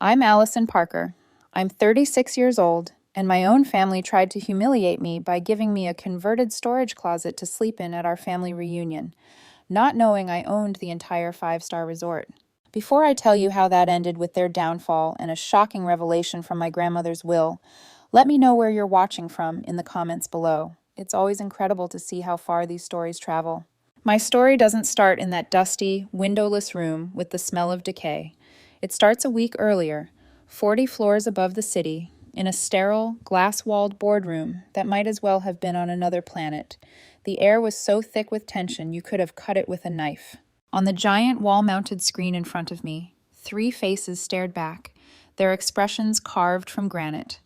I'm Allison Parker. I'm 36 years old, and my own family tried to humiliate me by giving me a converted storage closet to sleep in at our family reunion, not knowing I owned the entire five-star resort. Before I tell you how that ended with their downfall and a shocking revelation from my grandmother's will, let me know where you're watching from in the comments below. It's always incredible to see how far these stories travel. My story doesn't start in that dusty, windowless room with the smell of decay. It starts a week earlier, 40 floors above the city, in a sterile, glass-walled boardroom that might as well have been on another planet. The air was so thick with tension you could have cut it with a knife. On the giant wall-mounted screen in front of me, 3 faces stared back, their expressions carved from granite.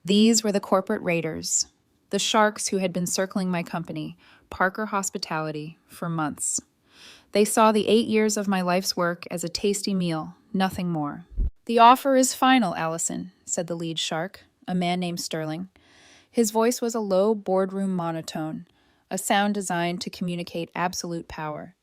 These were the corporate raiders, the sharks who had been circling my company, Parker Hospitality, for months. They saw the 8 years of my life's work as a tasty meal, nothing more. "The offer is final, Allison," said the lead shark, a man named Sterling. His voice was a low boardroom monotone, a sound designed to communicate absolute power.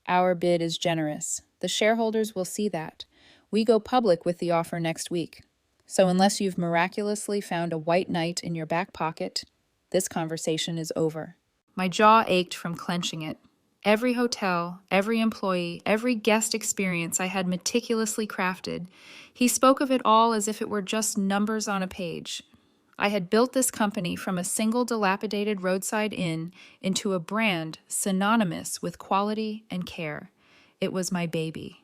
"Our bid is generous. The shareholders will see that. We go public with the offer next week. So unless you've miraculously found a white knight in your back pocket, this conversation is over." My jaw ached from clenching it. Every hotel, every employee, every guest experience I had meticulously crafted. He spoke of it all as if it were just numbers on a page. I had built this company from a single dilapidated roadside inn into a brand synonymous with quality and care. It was my baby.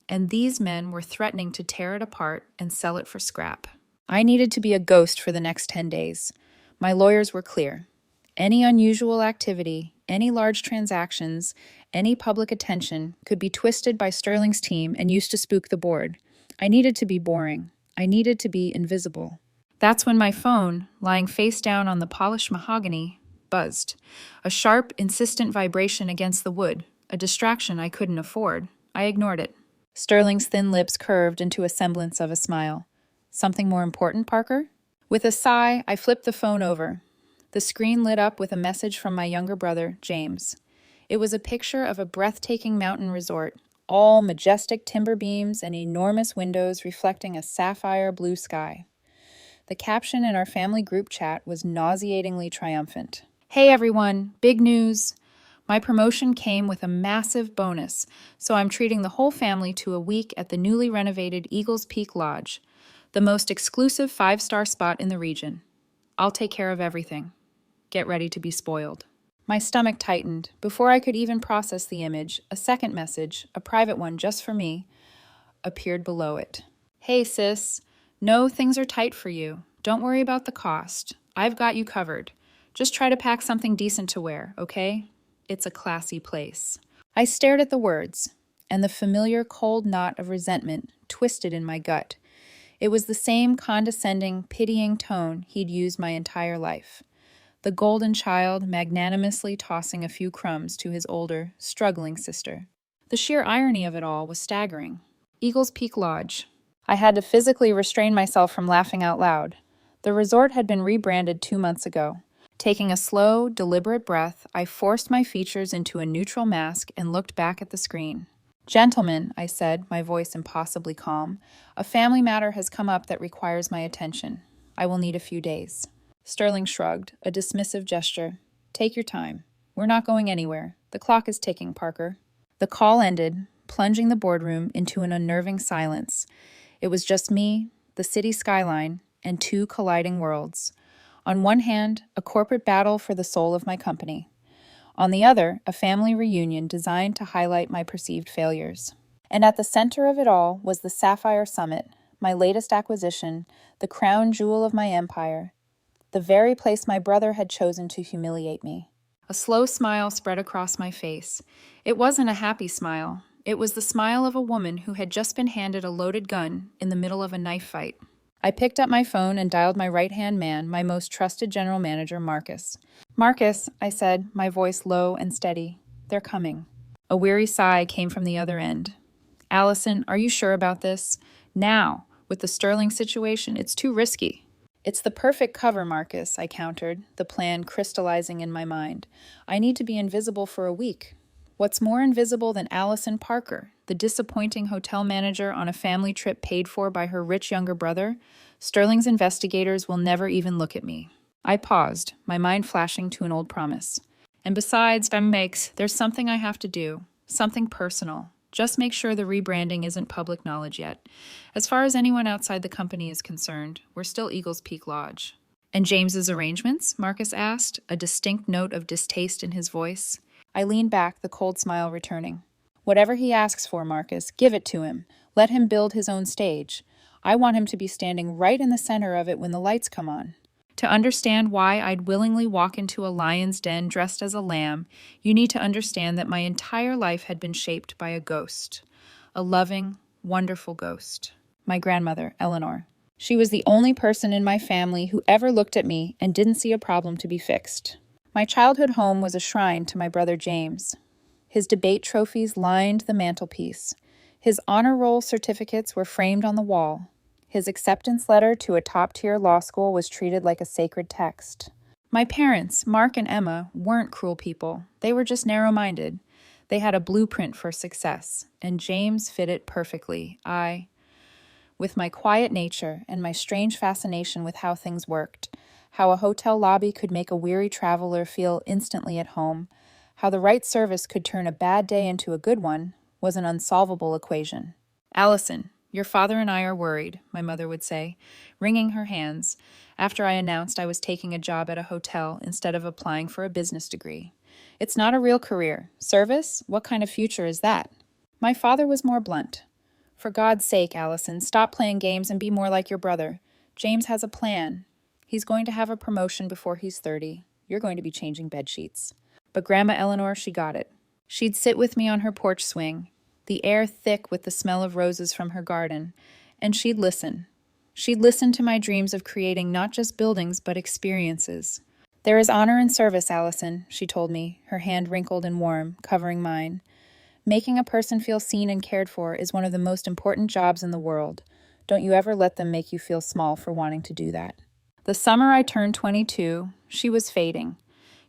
And these men were threatening to tear it apart and sell it for scrap. I needed to be a ghost for the next 10 days. My lawyers were clear. Any unusual activity, any large transactions, any public attention could be twisted by Sterling's team and used to spook the board. I needed to be boring. I needed to be invisible. That's when my phone, lying face down on the polished mahogany, buzzed. A sharp, insistent vibration against the wood, a distraction I couldn't afford. I ignored it. Sterling's thin lips curved into a semblance of a smile. "Something more important, Parker?" With a sigh, I flipped the phone over. The screen lit up with a message from my younger brother, James. It was a picture of a breathtaking mountain resort, all majestic timber beams and enormous windows reflecting a sapphire blue sky. The caption in our family group chat was nauseatingly triumphant. "Hey everyone, big news! My promotion came with a massive bonus, so I'm treating the whole family to a week at the newly renovated Eagles Peak Lodge, the most exclusive 5-star spot in the region. I'll take care of everything. Get ready to be spoiled." My stomach tightened. Before I could even process the image, a second message, a private one just for me, appeared below it. "Hey sis, no, things are tight for you. Don't worry about the cost. I've got you covered. Just try to pack something decent to wear, okay? It's a classy place." I stared at the words, and the familiar cold knot of resentment twisted in my gut. It was the same condescending, pitying tone he'd used my entire life. The golden child magnanimously tossing a few crumbs to his older, struggling sister. The sheer irony of it all was staggering. Eagles Peak Lodge. I had to physically restrain myself from laughing out loud. The resort had been rebranded 2 months ago. Taking a slow, deliberate breath, I forced my features into a neutral mask and looked back at the screen. "Gentlemen," I said, my voice impossibly calm, "a family matter has come up that requires my attention. I will need a few days." Sterling shrugged, a dismissive gesture. "Take your time. We're not going anywhere. The clock is ticking, Parker." The call ended, plunging the boardroom into an unnerving silence. It was just me, the city skyline, and 2 colliding worlds. On one hand, a corporate battle for the soul of my company. On the other, a family reunion designed to highlight my perceived failures. And at the center of it all was the Sapphire Summit, my latest acquisition, the crown jewel of my empire, the very place my brother had chosen to humiliate me. A slow smile spread across my face. It wasn't a happy smile. It was the smile of a woman who had just been handed a loaded gun in the middle of a knife fight. I picked up my phone and dialed my right-hand man, my most trusted general manager, Marcus. "Marcus," I said, my voice low and steady, "they're coming." A weary sigh came from the other end. "Allison, are you sure about this? Now, with the Sterling situation, it's too risky." "It's the perfect cover, Marcus," I countered, the plan crystallizing in my mind. "I need to be invisible for a week. What's more invisible than Allison Parker, the disappointing hotel manager on a family trip paid for by her rich younger brother, Sterling's investigators will never even look at me. I paused, my mind flashing to an old promise. And besides, there's something I have to do, something personal. Just make sure the rebranding isn't public knowledge yet. As far as anyone outside the company is concerned, we're still Eagles Peak Lodge. And James's arrangements? Marcus asked, a distinct note of distaste in his voice. I leaned back, the cold smile returning. Whatever he asks for, Marcus, give it to him. Let him build his own stage. I want him to be standing right in the center of it when the lights come on. To understand why I'd willingly walk into a lion's den dressed as a lamb, you need to understand that my entire life had been shaped by a ghost. A loving, wonderful ghost. My grandmother, Eleanor. She was the only person in my family who ever looked at me and didn't see a problem to be fixed. My childhood home was a shrine to my brother James. His debate trophies lined the mantelpiece. His honor roll certificates were framed on the wall. His acceptance letter to a top-tier law school was treated like a sacred text. My parents, Mark and Emma, weren't cruel people. They were just narrow-minded. They had a blueprint for success, and James fit it perfectly. With my quiet nature and my strange fascination with how things worked, how a hotel lobby could make a weary traveler feel instantly at home, how the right service could turn a bad day into a good one, was an unsolvable equation. Allison, your father and I are worried, my mother would say, wringing her hands, after I announced I was taking a job at a hotel instead of applying for a business degree. It's not a real career. Service? What kind of future is that? My father was more blunt. For God's sake, Allison, stop playing games and be more like your brother. James has a plan. He's going to have a promotion before he's 30. You're going to be changing bedsheets. But Grandma Eleanor, she got it. She'd sit with me on her porch swing, the air thick with the smell of roses from her garden, and she'd listen. She'd listen to my dreams of creating not just buildings, but experiences. There is honor in service, Allison, she told me, her hand wrinkled and warm, covering mine. Making a person feel seen and cared for is one of the most important jobs in the world. Don't you ever let them make you feel small for wanting to do that. The summer I turned 22, she was fading.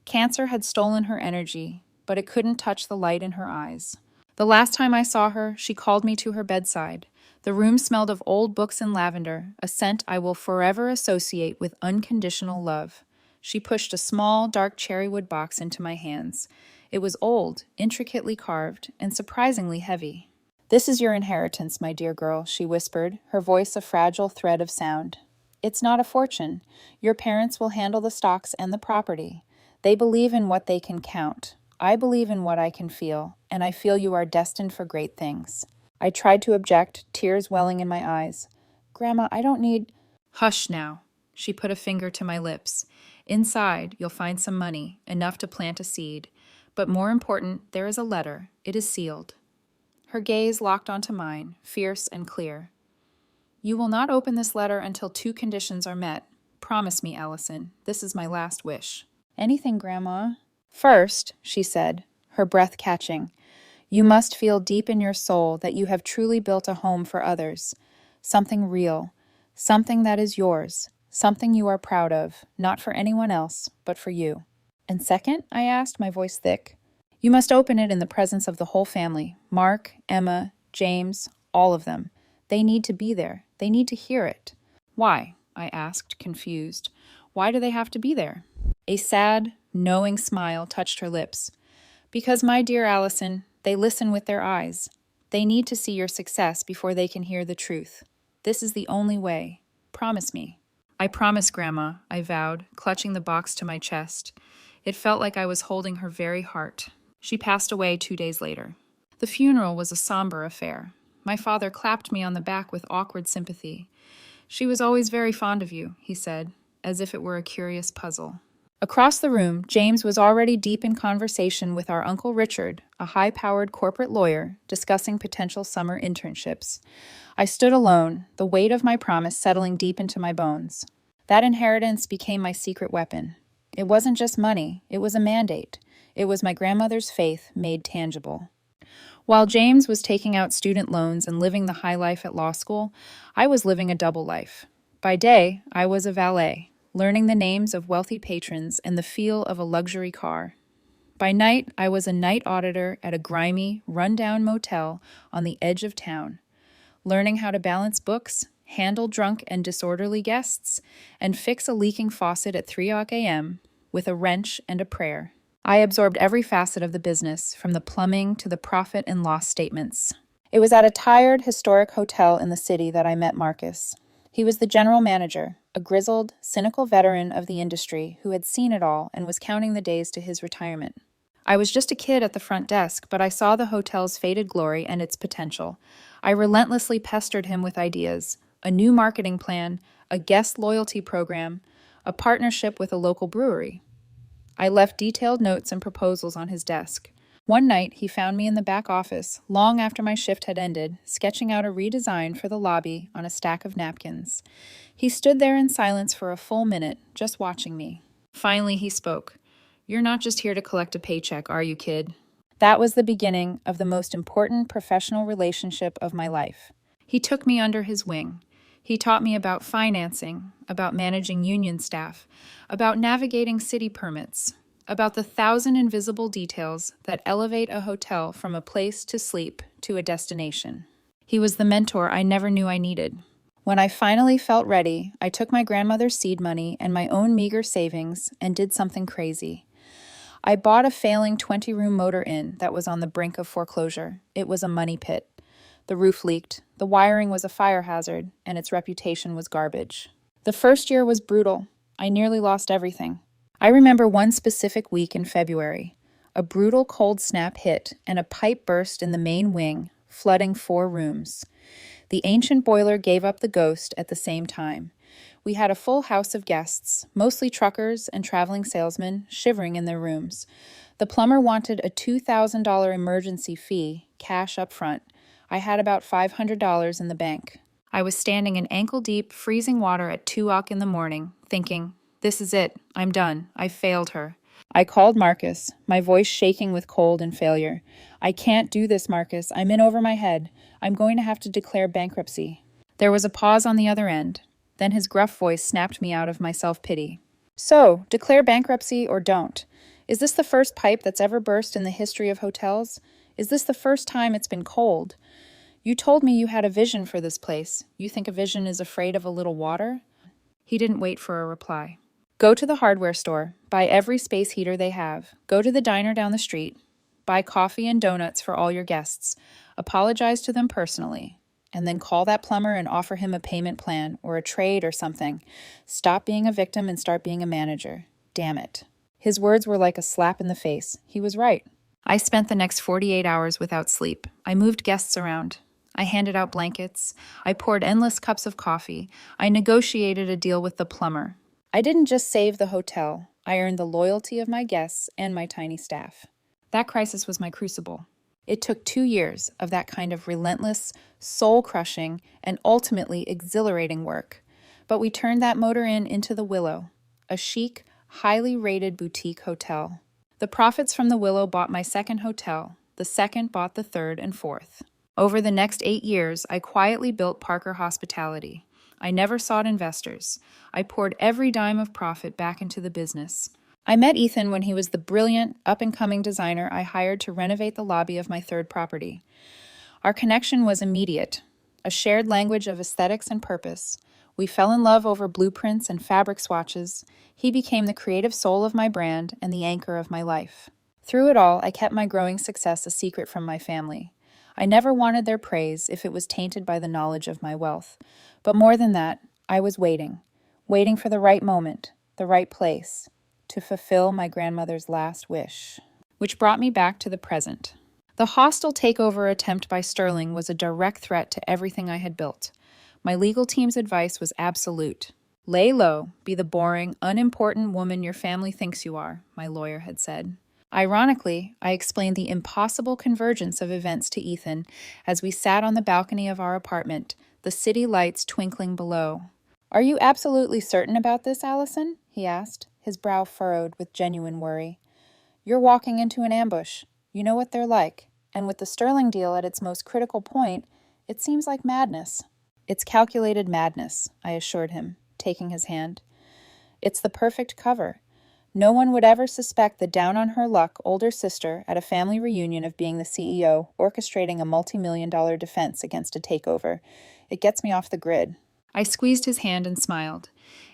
Cancer had stolen her energy, but it couldn't touch the light in her eyes. The last time I saw her, she called me to her bedside. The room smelled of old books and lavender, a scent I will forever associate with unconditional love. She pushed a small, dark cherrywood box into my hands. It was old, intricately carved, and surprisingly heavy. "This is your inheritance, my dear girl," she whispered, her voice a fragile thread of sound. "It's not a fortune. Your parents will handle the stocks and the property. They believe in what they can count. I believe in what I can feel, and I feel you are destined for great things." I tried to object, tears welling in my eyes. "Grandma, I don't need—" "Hush now." She put a finger to my lips. "Inside, you'll find some money, enough to plant a seed. But more important, there is a letter. It is sealed." Her gaze locked onto mine, fierce and clear. "You will not open this letter until 2 conditions are met. Promise me, Allison. This is my last wish." "Anything, Grandma." "First," she said, her breath catching, "you must feel deep in your soul that you have truly built a home for others. Something real. Something that is yours. Something you are proud of, not for anyone else, but for you." "And second?" I asked, my voice thick. "You must open it in the presence of the whole family. Mark, Emma, James, all of them. They need to be there. They need to hear it." "Why?" I asked, confused. "Why do they have to be there?" A sad, knowing smile touched her lips. "Because, my dear Allison, they listen with their eyes. They need to see your success before they can hear the truth. This is the only way. Promise me." "I promise, Grandma," I vowed, clutching the box to my chest. It felt like I was holding her very heart. She passed away 2 days later. The funeral was a somber affair. My father clapped me on the back with awkward sympathy. "She was always very fond of you," he said, as if it were a curious puzzle. Across the room, James was already deep in conversation with our Uncle Richard, a high-powered corporate lawyer, discussing potential summer internships. I stood alone, the weight of my promise settling deep into my bones. That inheritance became my secret weapon. It wasn't just money, it was a mandate. It was my grandmother's faith made tangible. While James was taking out student loans and living the high life at law school, I was living a double life. By day, I was a valet, learning the names of wealthy patrons and the feel of a luxury car. By night, I was a night auditor at a grimy, run-down motel on the edge of town, learning how to balance books, handle drunk and disorderly guests, and fix a leaking faucet at 3 a.m. with a wrench and a prayer. I absorbed every facet of the business, from the plumbing to the profit and loss statements. It was at a tired, historic hotel in the city that I met Marcus. He was the general manager, a grizzled, cynical veteran of the industry who had seen it all and was counting the days to his retirement. I was just a kid at the front desk, but I saw the hotel's faded glory and its potential. I relentlessly pestered him with ideas: a new marketing plan, a guest loyalty program, a partnership with a local brewery. I left detailed notes and proposals on his desk. One night, he found me in the back office, long after my shift had ended, sketching out a redesign for the lobby on a stack of napkins. He stood there in silence for a full minute, just watching me. Finally, he spoke. "You're not just here to collect a paycheck, are you, kid?" That was the beginning of the most important professional relationship of my life. He took me under his wing. He taught me about financing, about managing union staff, about navigating city permits, about the 1,000 invisible details that elevate a hotel from a place to sleep to a destination. He was the mentor I never knew I needed. When I finally felt ready, I took my grandmother's seed money and my own meager savings and did something crazy. I bought a failing 20-room motor inn that was on the brink of foreclosure. It was a money pit. The roof leaked, the wiring was a fire hazard, and its reputation was garbage. The first year was brutal. I nearly lost everything. I remember one specific week in February. A brutal cold snap hit, and a pipe burst in the main wing, flooding 4 rooms. The ancient boiler gave up the ghost at the same time. We had a full house of guests, mostly truckers and traveling salesmen, shivering in their rooms. The plumber wanted a $2,000 emergency fee, cash up front. I had about $500 in the bank. I was standing in ankle-deep, freezing water at 2 in the morning, thinking, "This is it. I'm done. I failed her." I called Marcus, my voice shaking with cold and failure. "I can't do this, Marcus. I'm in over my head. I'm going to have to declare bankruptcy." There was a pause on the other end. Then his gruff voice snapped me out of my self-pity. "So, declare bankruptcy or don't. Is this the first pipe that's ever burst in the history of hotels? Is this the first time it's been cold? You told me you had a vision for this place. You think a vision is afraid of a little water?" He didn't wait for a reply. "Go to the hardware store, buy every space heater they have. Go to the diner down the street, buy coffee and donuts for all your guests. Apologize to them personally. And then call that plumber and offer him a payment plan or a trade or something. Stop being a victim and start being a manager. Damn it." His words were like a slap in the face. He was right. I spent the next 48 hours without sleep. I moved guests around. I handed out blankets. I poured endless cups of coffee. I negotiated a deal with the plumber. I didn't just save the hotel. I earned the loyalty of my guests and my tiny staff. That crisis was my crucible. It took 2 years of that kind of relentless, soul-crushing, and ultimately exhilarating work. But we turned that motor inn into the Willow, a chic, highly rated boutique hotel. The profits from the Willow bought my second hotel. The second bought the third and fourth. Over the next 8 years, I quietly built Parker Hospitality. I never sought investors. I poured every dime of profit back into the business. I met Ethan when he was the brilliant, up-and-coming designer I hired to renovate the lobby of my third property. Our connection was immediate, a shared language of aesthetics and purpose. We fell in love over blueprints and fabric swatches. He became the creative soul of my brand and the anchor of my life. Through it all, I kept my growing success a secret from my family. I never wanted their praise if it was tainted by the knowledge of my wealth. But more than that, I was waiting for the right moment, the right place, to fulfill my grandmother's last wish. Which brought me back to the present. The hostile takeover attempt by Sterling was a direct threat to everything I had built. My legal team's advice was absolute. "Lay low, be the boring, unimportant woman your family thinks you are," my lawyer had said. Ironically, I explained the impossible convergence of events to Ethan as we sat on the balcony of our apartment, the city lights twinkling below. "Are you absolutely certain about this, Allison?" he asked, his brow furrowed with genuine worry. "You're walking into an ambush. You know what they're like. And with the Sterling deal at its most critical point, it seems like madness." "It's calculated madness," I assured him, taking his hand. "It's the perfect cover. No one would ever suspect the down-on-her-luck older sister at a family reunion of being the CEO, orchestrating a multi-million-dollar defense against a takeover. It gets me off the grid. I squeezed his hand and smiled.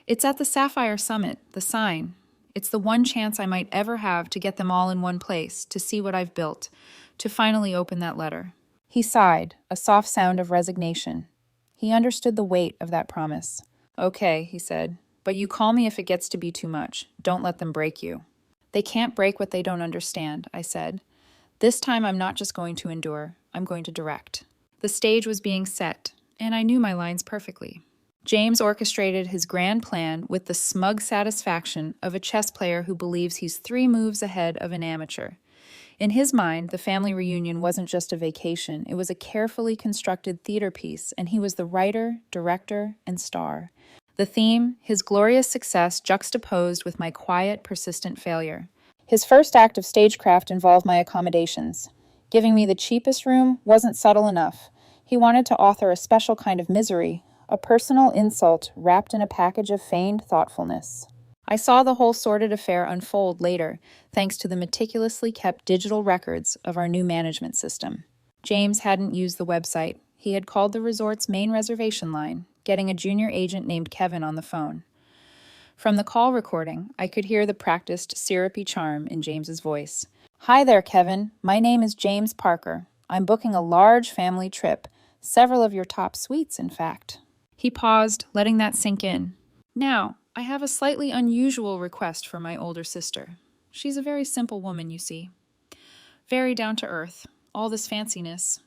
It's at the Sapphire Summit, the sign. It's the one chance I might ever have to get them all in one place, to see what I've built, to finally open that letter. He sighed, a soft sound of resignation. He understood the weight of that promise. Okay, he said, but you call me if it gets to be too much. Don't let them break you. They can't break what they don't understand, I said. This time I'm not just going to endure, I'm going to direct. The stage was being set, and I knew my lines perfectly. James orchestrated his grand plan with the smug satisfaction of a chess player who believes he's 3 moves ahead of an amateur. In his mind, the family reunion wasn't just a vacation, it was a carefully constructed theater piece, and he was the writer, director, and star. The theme, his glorious success juxtaposed with my quiet, persistent failure. His first act of stagecraft involved my accommodations. Giving me the cheapest room wasn't subtle enough. He wanted to author a special kind of misery, a personal insult wrapped in a package of feigned thoughtfulness. I saw the whole sordid affair unfold later, thanks to the meticulously kept digital records of our new management system. James hadn't used the website. He had called the resort's main reservation line, getting a junior agent named Kevin on the phone. From the call recording, I could hear the practiced, syrupy charm in James's voice. Hi there, Kevin. My name is James Parker. I'm booking a large family trip. Several of your top suites, in fact. He paused, letting that sink in. Now, I have a slightly unusual request for my older sister. She's a very simple woman, you see. Very down to earth. All this fanciness.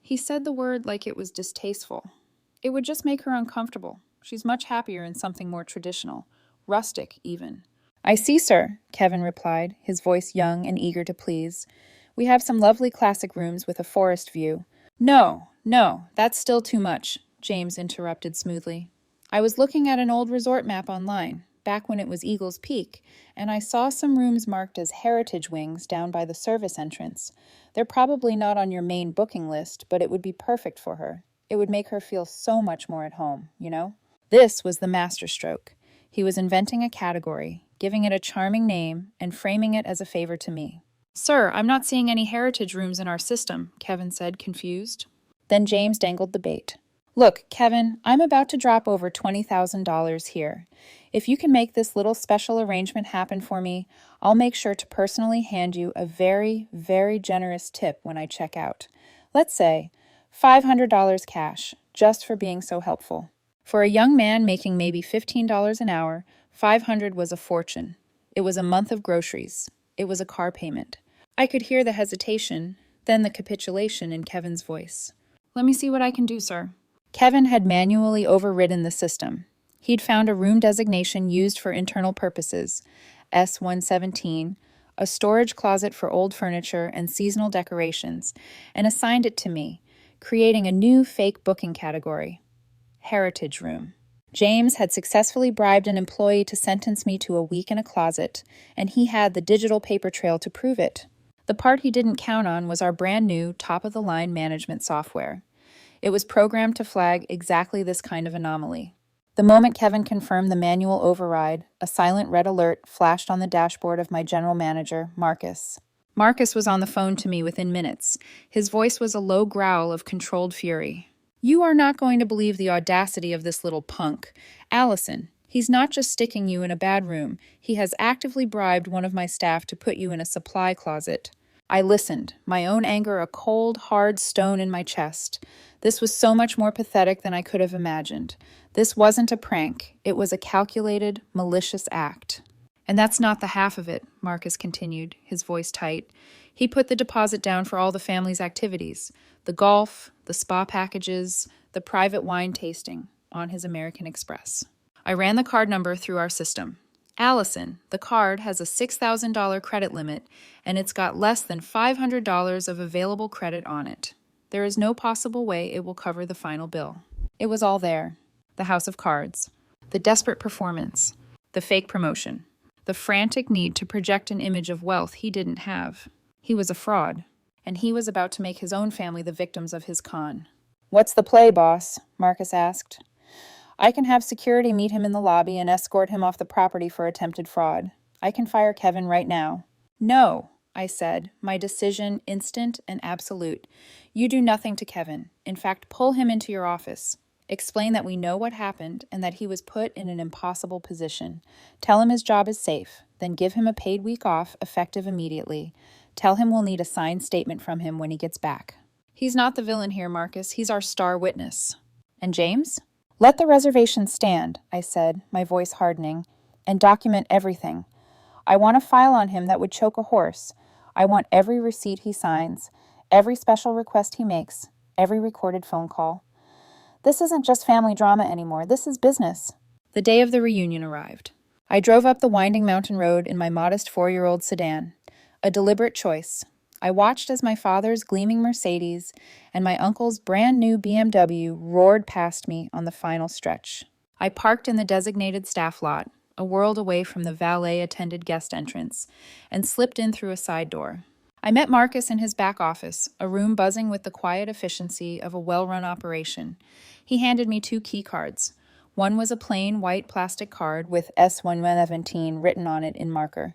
He said the word like it was distasteful. It would just make her uncomfortable. She's much happier in something more traditional. Rustic, even. I see, sir, Kevin replied, his voice young and eager to please. We have some lovely classic rooms with a forest view. No, that's still too much, James interrupted smoothly. I was looking at an old resort map online, back when it was Eagle's Peak, and I saw some rooms marked as heritage wings down by the service entrance. They're probably not on your main booking list, but it would be perfect for her. It would make her feel so much more at home, you know? This was the masterstroke. He was inventing a category, giving it a charming name, and framing it as a favor to me. Sir, I'm not seeing any heritage rooms in our system, Kevin said, confused. Then James dangled the bait. Look, Kevin, I'm about to drop over $20,000 here. If you can make this little special arrangement happen for me, I'll make sure to personally hand you a very, very generous tip when I check out. Let's say $500 cash, just for being so helpful. For a young man making maybe $15 an hour, $500 was a fortune. It was a month of groceries. It was a car payment. I could hear the hesitation, then the capitulation in Kevin's voice. Let me see what I can do, sir. Kevin had manually overridden the system. He'd found a room designation used for internal purposes, S117, a storage closet for old furniture and seasonal decorations, and assigned it to me, creating a new fake booking category, Heritage Room. James had successfully bribed an employee to sentence me to a week in a closet, and he had the digital paper trail to prove it. The part he didn't count on was our brand new, top-of-the-line management software. It was programmed to flag exactly this kind of anomaly. The moment Kevin confirmed the manual override, a silent red alert flashed on the dashboard of my general manager, Marcus. Marcus was on the phone to me within minutes. His voice was a low growl of controlled fury. You are not going to believe the audacity of this little punk. Allison, he's not just sticking you in a bad room. He has actively bribed one of my staff to put you in a supply closet. I listened, my own anger a cold, hard stone in my chest. This was so much more pathetic than I could have imagined. This wasn't a prank. It was a calculated, malicious act. And that's not the half of it, Marcus continued, his voice tight. He put the deposit down for all the family's activities, the golf, the spa packages, the private wine tasting, on his American Express. I ran the card number through our system. Allison, the card has a $6,000 credit limit, and it's got less than $500 of available credit on it. There is no possible way it will cover the final bill. It was all there. The house of cards. The desperate performance. The fake promotion. The frantic need to project an image of wealth he didn't have. He was a fraud, and he was about to make his own family the victims of his con. What's the play, boss? Marcus asked. I can have security meet him in the lobby and escort him off the property for attempted fraud. I can fire Kevin right now." "No," I said, my decision instant and absolute. "You do nothing to Kevin. In fact, pull him into your office. Explain that we know what happened and that he was put in an impossible position. Tell him his job is safe. Then give him a paid week off, effective immediately. Tell him we'll need a signed statement from him when he gets back." "He's not the villain here, Marcus. He's our star witness." "And James?" "Let the reservation stand," I said, my voice hardening, "and document everything. I want a file on him that would choke a horse. I want every receipt he signs, every special request he makes, every recorded phone call. This isn't just family drama anymore. This is business." The day of the reunion arrived. I drove up the winding mountain road in my modest 4-year-old sedan. A deliberate choice. I watched as my father's gleaming Mercedes and my uncle's brand new BMW roared past me on the final stretch. I parked in the designated staff lot, a world away from the valet-attended guest entrance, and slipped in through a side door. I met Marcus in his back office, a room buzzing with the quiet efficiency of a well-run operation. He handed me 2 key cards. One was a plain white plastic card with S117 written on it in marker.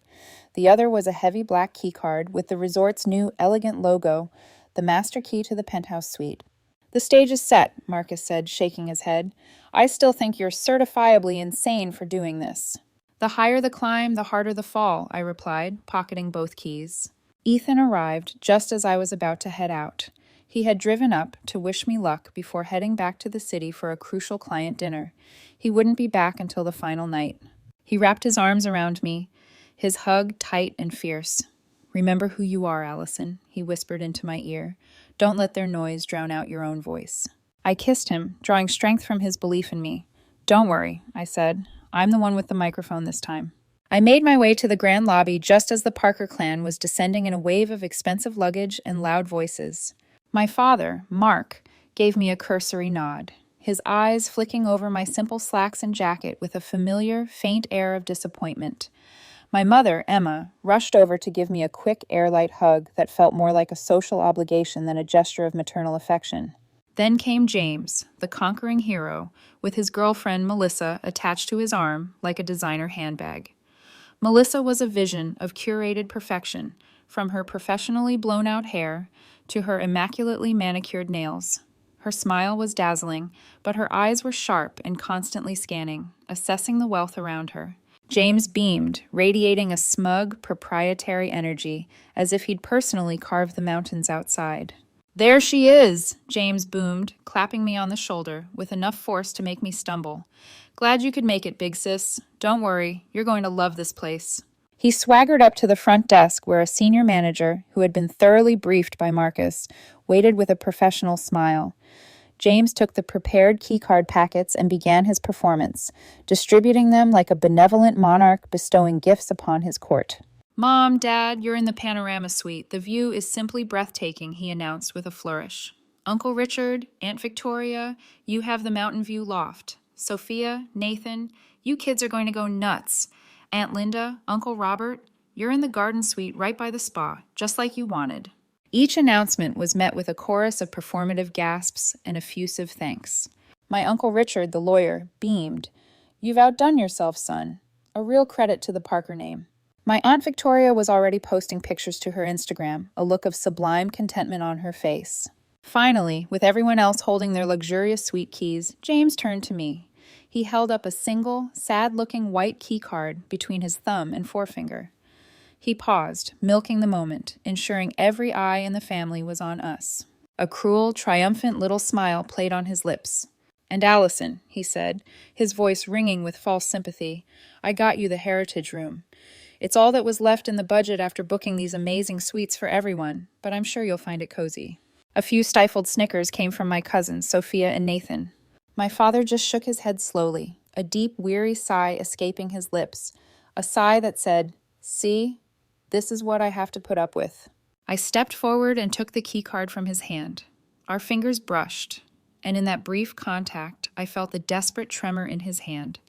The other was a heavy black key card with the resort's new elegant logo, the master key to the Penthouse suite. "The stage is set," Marcus said, shaking his head. "I still think you're certifiably insane for doing this." "The higher the climb, the harder the fall," I replied, pocketing both keys. Ethan arrived just as I was about to head out. He had driven up to wish me luck before heading back to the city for a crucial client dinner. He wouldn't be back until the final night. He wrapped his arms around me, his hug tight and fierce. "Remember who you are, Allison," he whispered into my ear. "Don't let their noise drown out your own voice." I kissed him, drawing strength from his belief in me. "Don't worry," I said. "I'm the one with the microphone this time." I made my way to the grand lobby just as the Parker clan was descending in a wave of expensive luggage and loud voices. My father, Mark, gave me a cursory nod, his eyes flicking over my simple slacks and jacket with a familiar, faint air of disappointment. My mother, Emma, rushed over to give me a quick, airlight hug that felt more like a social obligation than a gesture of maternal affection. Then came James, the conquering hero, with his girlfriend Melissa attached to his arm like a designer handbag. Melissa was a vision of curated perfection, from her professionally blown-out hair to her immaculately manicured nails. Her smile was dazzling, but her eyes were sharp and constantly scanning, assessing the wealth around her. James beamed, radiating a smug, proprietary energy, as if he'd personally carved the mountains outside. "There she is," James boomed, clapping me on the shoulder with enough force to make me stumble. "Glad you could make it, big sis. Don't worry, you're going to love this place." He swaggered up to the front desk where a senior manager, who had been thoroughly briefed by Marcus, waited with a professional smile. James took the prepared keycard packets and began his performance, distributing them like a benevolent monarch bestowing gifts upon his court. "Mom, Dad, you're in the panorama suite. The view is simply breathtaking," he announced with a flourish. "Uncle Richard, Aunt Victoria, you have the Mountain View loft. Sophia, Nathan, you kids are going to go nuts. Aunt Linda, Uncle Robert, you're in the garden suite right by the spa, just like you wanted." Each announcement was met with a chorus of performative gasps and effusive thanks. My Uncle Richard, the lawyer, beamed. "You've outdone yourself, son." A real credit to the Parker name. My Aunt Victoria was already posting pictures to her Instagram, a look of sublime contentment on her face. Finally, with everyone else holding their luxurious suite keys, James turned to me. He held up a single, sad-looking white key card between his thumb and forefinger. He paused, milking the moment, ensuring every eye in the family was on us. A cruel, triumphant little smile played on his lips. "And Allison," he said, his voice ringing with false sympathy, "I got you the heritage room. It's all that was left in the budget after booking these amazing suites for everyone, but I'm sure you'll find it cozy." A few stifled snickers came from my cousins, Sophia and Nathan. My father just shook his head slowly, a deep, weary sigh escaping his lips, a sigh that said, "See, this is what I have to put up with." I stepped forward and took the key card from his hand. Our fingers brushed, and in that brief contact, I felt the desperate tremor in his hand.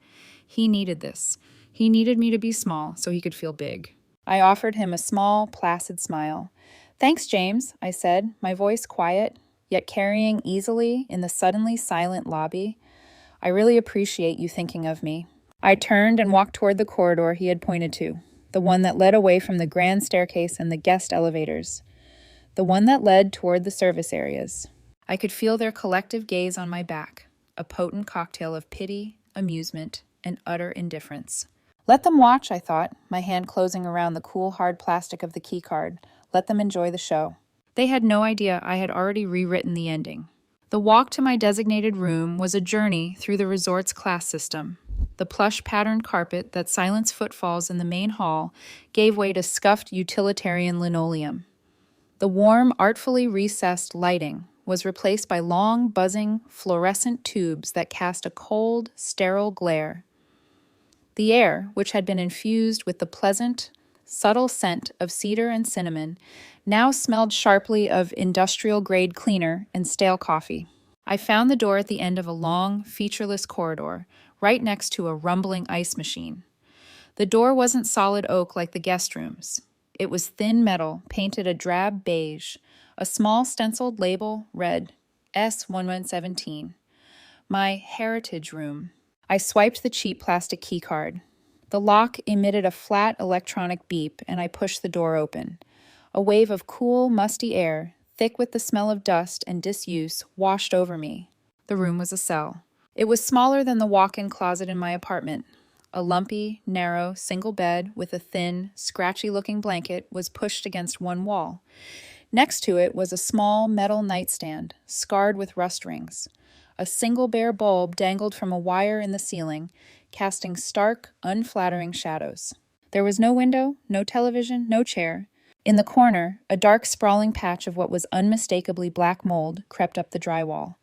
He needed this. He needed me to be small so he could feel big. I offered him a small, placid smile. "Thanks, James," I said, my voice quiet, yet carrying easily in the suddenly silent lobby. "I really appreciate you thinking of me." I turned and walked toward the corridor he had pointed to. the one that led away from the grand staircase and the guest elevators, the one that led toward the service areas. I could feel their collective gaze on my back, a potent cocktail of pity, amusement, and utter indifference. Let them watch, I thought, my hand closing around the cool, hard plastic of the keycard. Let them enjoy the show. They had no idea I had already rewritten the ending. The walk to my designated room was a journey through the resort's class system. The plush patterned carpet that silenced footfalls in the main hall gave way to scuffed utilitarian linoleum. The warm, artfully recessed lighting was replaced by long, buzzing, fluorescent tubes that cast a cold, sterile glare. The air, which had been infused with the pleasant, subtle scent of cedar and cinnamon, now smelled sharply of industrial-grade cleaner and stale coffee. I found the door at the end of a long, featureless corridor, right next to a rumbling ice machine. The door wasn't solid oak like the guest rooms. It was thin metal, painted a drab beige. A small stenciled label read S1117, my heritage room. I swiped the cheap plastic keycard. The lock emitted a flat electronic beep, and I pushed the door open. A wave of cool, musty air, thick with the smell of dust and disuse, washed over me. The room was a cell. It was smaller than the walk-in closet in my apartment. A lumpy, narrow, single bed with a thin, scratchy-looking blanket was pushed against one wall. Next to it was a small metal nightstand, scarred with rust rings. A single bare bulb dangled from a wire in the ceiling, casting stark, unflattering shadows. There was no window, no television, no chair. In the corner, a dark, sprawling patch of what was unmistakably black mold crept up the drywall.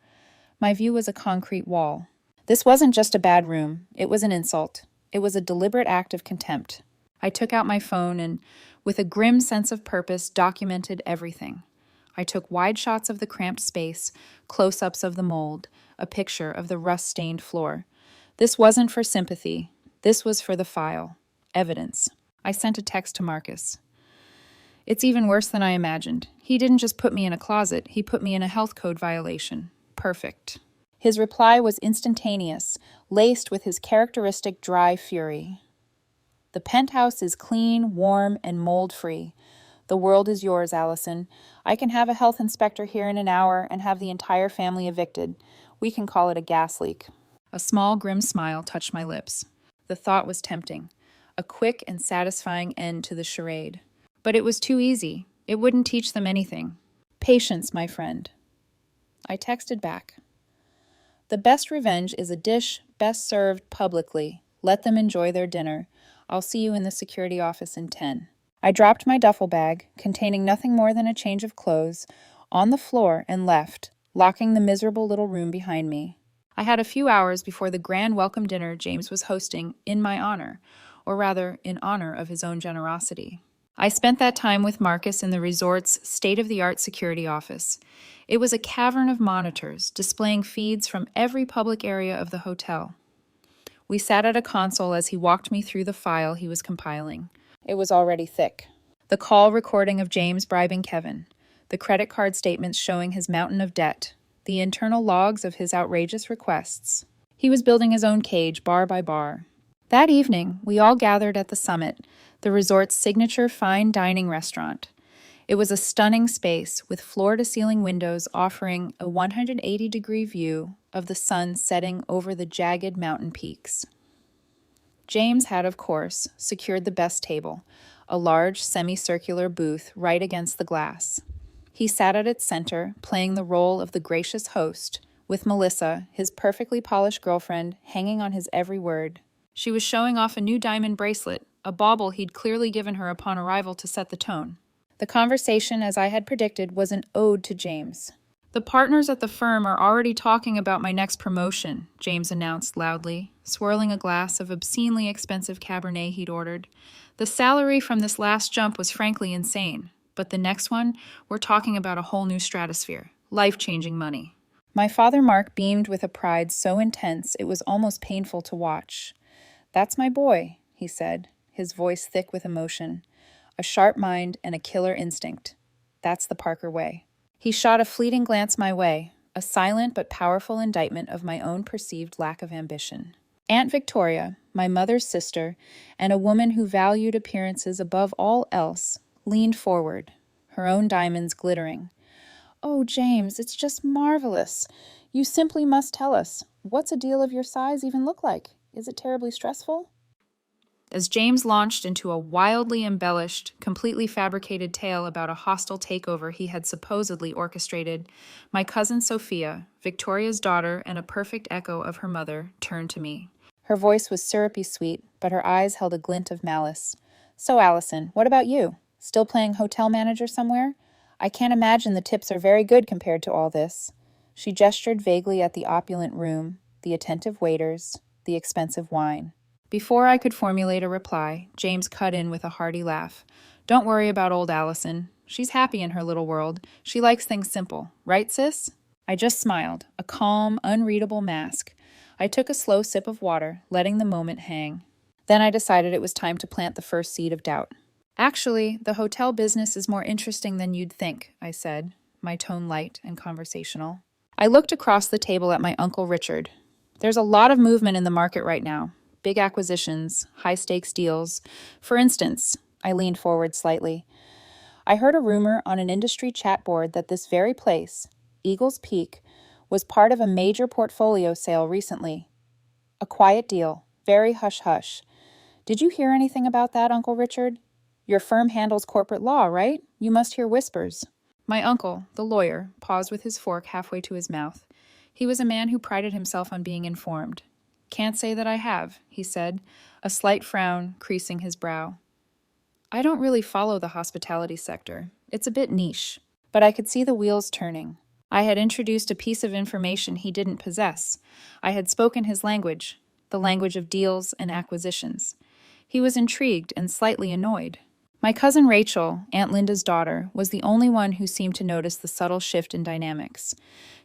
My view was a concrete wall. This wasn't just a bad room. It was an insult. It was a deliberate act of contempt. I took out my phone and, with a grim sense of purpose, documented everything. I took wide shots of the cramped space, close-ups of the mold, a picture of the rust-stained floor. This wasn't for sympathy. This was for the file. Evidence. I sent a text to Marcus. It's even worse than I imagined. He didn't just put me in a closet, he put me in a health code violation. Perfect. His reply was instantaneous, laced with his characteristic dry fury. The penthouse is clean, warm, and mold-free. The world is yours, Allison. I can have a health inspector here in an hour and have the entire family evicted. We can call it a gas leak. A small, grim smile touched my lips. The thought was tempting. A quick and satisfying end to the charade. But it was too easy. It wouldn't teach them anything. Patience, my friend. I texted back. The best revenge is a dish best served publicly. Let them enjoy their dinner. I'll see you in the security office in 10. I dropped my duffel bag, containing nothing more than a change of clothes, on the floor and left, locking the miserable little room behind me. I had a few hours before the grand welcome dinner James was hosting in my honor, or rather, in honor of his own generosity. I spent that time with Marcus in the resort's state-of-the-art security office. It was a cavern of monitors, displaying feeds from every public area of the hotel. We sat at a console as he walked me through the file he was compiling. It was already thick. The call recording of James bribing Kevin, the credit card statements showing his mountain of debt, the internal logs of his outrageous requests. He was building his own cage, bar by bar. That evening, we all gathered at the Summit, the resort's signature fine dining restaurant. It was a stunning space with floor-to-ceiling windows offering a 180-degree view of the sun setting over the jagged mountain peaks. James had, of course, secured the best table, a large semicircular booth right against the glass. He sat at its center, playing the role of the gracious host, with Melissa, his perfectly polished girlfriend, hanging on his every word. She was showing off a new diamond bracelet, a bauble he'd clearly given her upon arrival to set the tone. The conversation, as I had predicted, was an ode to James. The partners at the firm are already talking about my next promotion, James announced loudly, swirling a glass of obscenely expensive Cabernet he'd ordered. The salary from this last jump was frankly insane, but the next one, we're talking about a whole new stratosphere, life-changing money. My father Mark beamed with a pride so intense it was almost painful to watch. That's my boy, he said, his voice thick with emotion. A sharp mind and a killer instinct. That's the Parker way. He shot a fleeting glance my way, a silent but powerful indictment of my own perceived lack of ambition. Aunt Victoria, my mother's sister, and a woman who valued appearances above all else, leaned forward, her own diamonds glittering. "Oh, James, it's just marvelous. You simply must tell us. What's a deal of your size even look like? Is it terribly stressful?" As James launched into a wildly embellished, completely fabricated tale about a hostile takeover he had supposedly orchestrated, my cousin Sophia, Victoria's daughter and a perfect echo of her mother, turned to me. Her voice was syrupy sweet, but her eyes held a glint of malice. "So, Allison, what about you? Still playing hotel manager somewhere? I can't imagine the tips are very good compared to all this." She gestured vaguely at the opulent room, the attentive waiters, the expensive wine. Before I could formulate a reply, James cut in with a hearty laugh. "Don't worry about old Allison. She's happy in her little world. She likes things simple. Right, sis?" I just smiled, a calm, unreadable mask. I took a slow sip of water, letting the moment hang. Then I decided it was time to plant the first seed of doubt. "Actually, the hotel business is more interesting than you'd think," I said, my tone light and conversational. I looked across the table at my Uncle Richard. "There's a lot of movement in the market right now. Big acquisitions, high-stakes deals. For instance," I leaned forward slightly, "I heard a rumor on an industry chat board that this very place, Eagles Peak, was part of a major portfolio sale recently. A quiet deal, very hush-hush. Did you hear anything about that, Uncle Richard? Your firm handles corporate law, right? You must hear whispers." My uncle, the lawyer, paused with his fork halfway to his mouth. He was a man who prided himself on being informed. "Can't say that I have," he said, a slight frown creasing his brow. "I don't really follow the hospitality sector. It's a bit niche." But I could see the wheels turning. I had introduced a piece of information he didn't possess. I had spoken his language, the language of deals and acquisitions. He was intrigued and slightly annoyed. My cousin Rachel, Aunt Linda's daughter, was the only one who seemed to notice the subtle shift in dynamics.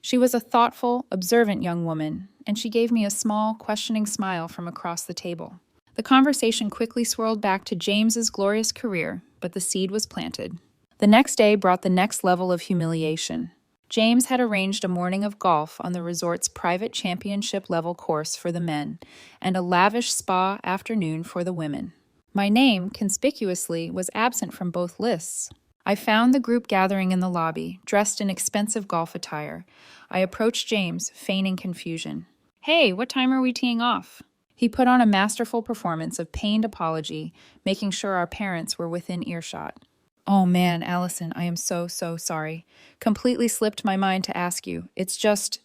She was a thoughtful, observant young woman, and she gave me a small, questioning smile from across the table. The conversation quickly swirled back to James's glorious career, but the seed was planted. The next day brought the next level of humiliation. James had arranged a morning of golf on the resort's private championship-level course for the men, and a lavish spa afternoon for the women. My name, conspicuously, was absent from both lists. I found the group gathering in the lobby, dressed in expensive golf attire. I approached James, feigning confusion. "Hey, what time are we teeing off?" He put on a masterful performance of pained apology, making sure our parents were within earshot. "Oh man, Allison, I am so sorry. Completely slipped my mind to ask you. It's just..."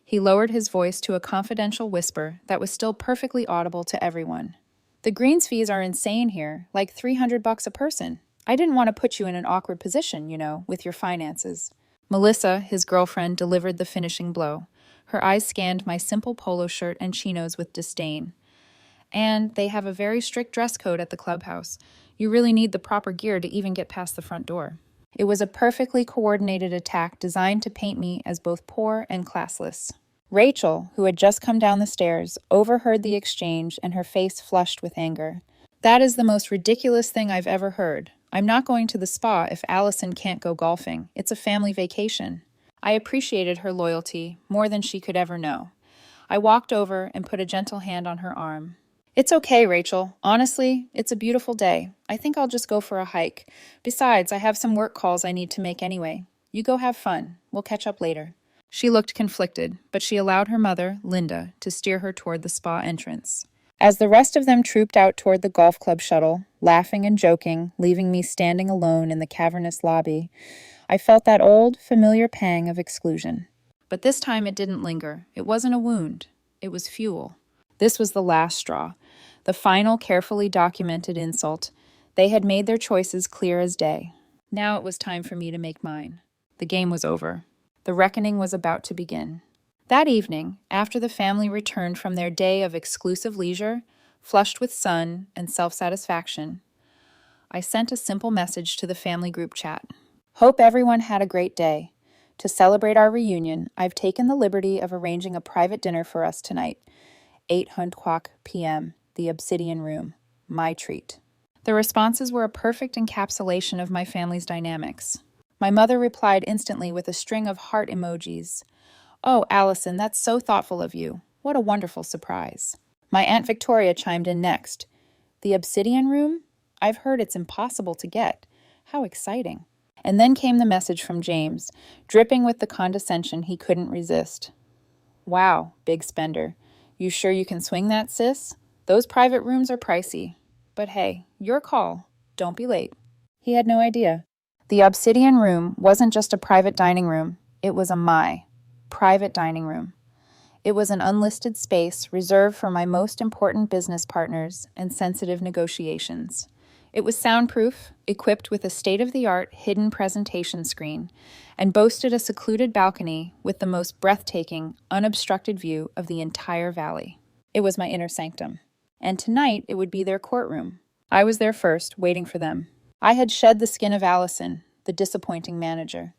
He lowered his voice to a confidential whisper that was still perfectly audible to everyone. "The greens fees are insane here, like $300 a person. I didn't want to put you in an awkward position, with your finances." Melissa, his girlfriend, delivered the finishing blow. Her eyes scanned my simple polo shirt and chinos with disdain. "And they have a very strict dress code at the clubhouse. You really need the proper gear to even get past the front door." It was a perfectly coordinated attack designed to paint me as both poor and classless. Rachel, who had just come down the stairs, overheard the exchange and her face flushed with anger. "That is the most ridiculous thing I've ever heard. I'm not going to the spa if Allison can't go golfing. It's a family vacation." I appreciated her loyalty more than she could ever know. I walked over and put a gentle hand on her arm. "It's okay, Rachel. Honestly, it's a beautiful day. I think I'll just go for a hike. Besides, I have some work calls I need to make anyway. You go have fun. We'll catch up later." She looked conflicted, but she allowed her mother, Linda, to steer her toward the spa entrance. As the rest of them trooped out toward the golf club shuttle, laughing and joking, leaving me standing alone in the cavernous lobby, I felt that old, familiar pang of exclusion. But this time it didn't linger. It wasn't a wound. It was fuel. This was the last straw, the final carefully documented insult. They had made their choices clear as day. Now it was time for me to make mine. The game was over. The reckoning was about to begin. That evening, after the family returned from their day of exclusive leisure, flushed with sun and self-satisfaction, I sent a simple message to the family group chat. "Hope everyone had a great day. To celebrate our reunion, I've taken the liberty of arranging a private dinner for us tonight. 8:00 p.m., the Obsidian Room. My treat." The responses were a perfect encapsulation of my family's dynamics. My mother replied instantly with a string of heart emojis. "Oh, Allison, that's so thoughtful of you. What a wonderful surprise." My Aunt Victoria chimed in next. The Obsidian Room? I've heard it's impossible to get. How exciting. And then came the message from James, dripping with the condescension he couldn't resist. Wow, big spender. You sure you can swing that, sis? Those private rooms are pricey. But hey, your call. Don't be late. He had no idea. The Obsidian Room wasn't just a private dining room. It was a private dining room. It was an unlisted space reserved for my most important business partners and sensitive negotiations. It was soundproof, equipped with a state-of-the-art hidden presentation screen, and boasted a secluded balcony with the most breathtaking, unobstructed view of the entire valley. It was my inner sanctum. And tonight it would be their courtroom. I was there first, waiting for them. I had shed the skin of Allison, the disappointing manager.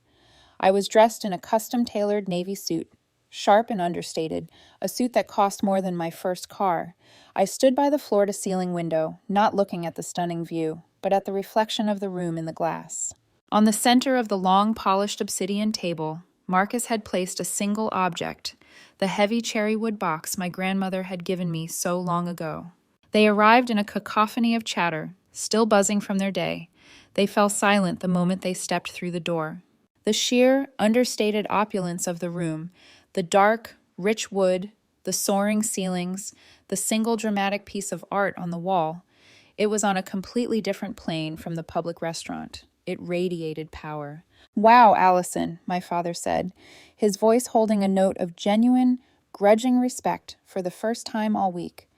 I was dressed in a custom-tailored navy suit, sharp and understated, a suit that cost more than my first car. I stood by the floor-to-ceiling window, not looking at the stunning view, but at the reflection of the room in the glass. On the center of the long, polished obsidian table, Marcus had placed a single object, the heavy cherrywood box my grandmother had given me so long ago. They arrived in a cacophony of chatter, still buzzing from their day. They fell silent the moment they stepped through the door. The sheer, understated opulence of the room, the dark, rich wood, the soaring ceilings, the single dramatic piece of art on the wall, it was on a completely different plane from the public restaurant. It radiated power. Wow, Allison, my father said, his voice holding a note of genuine, grudging respect for the first time all week.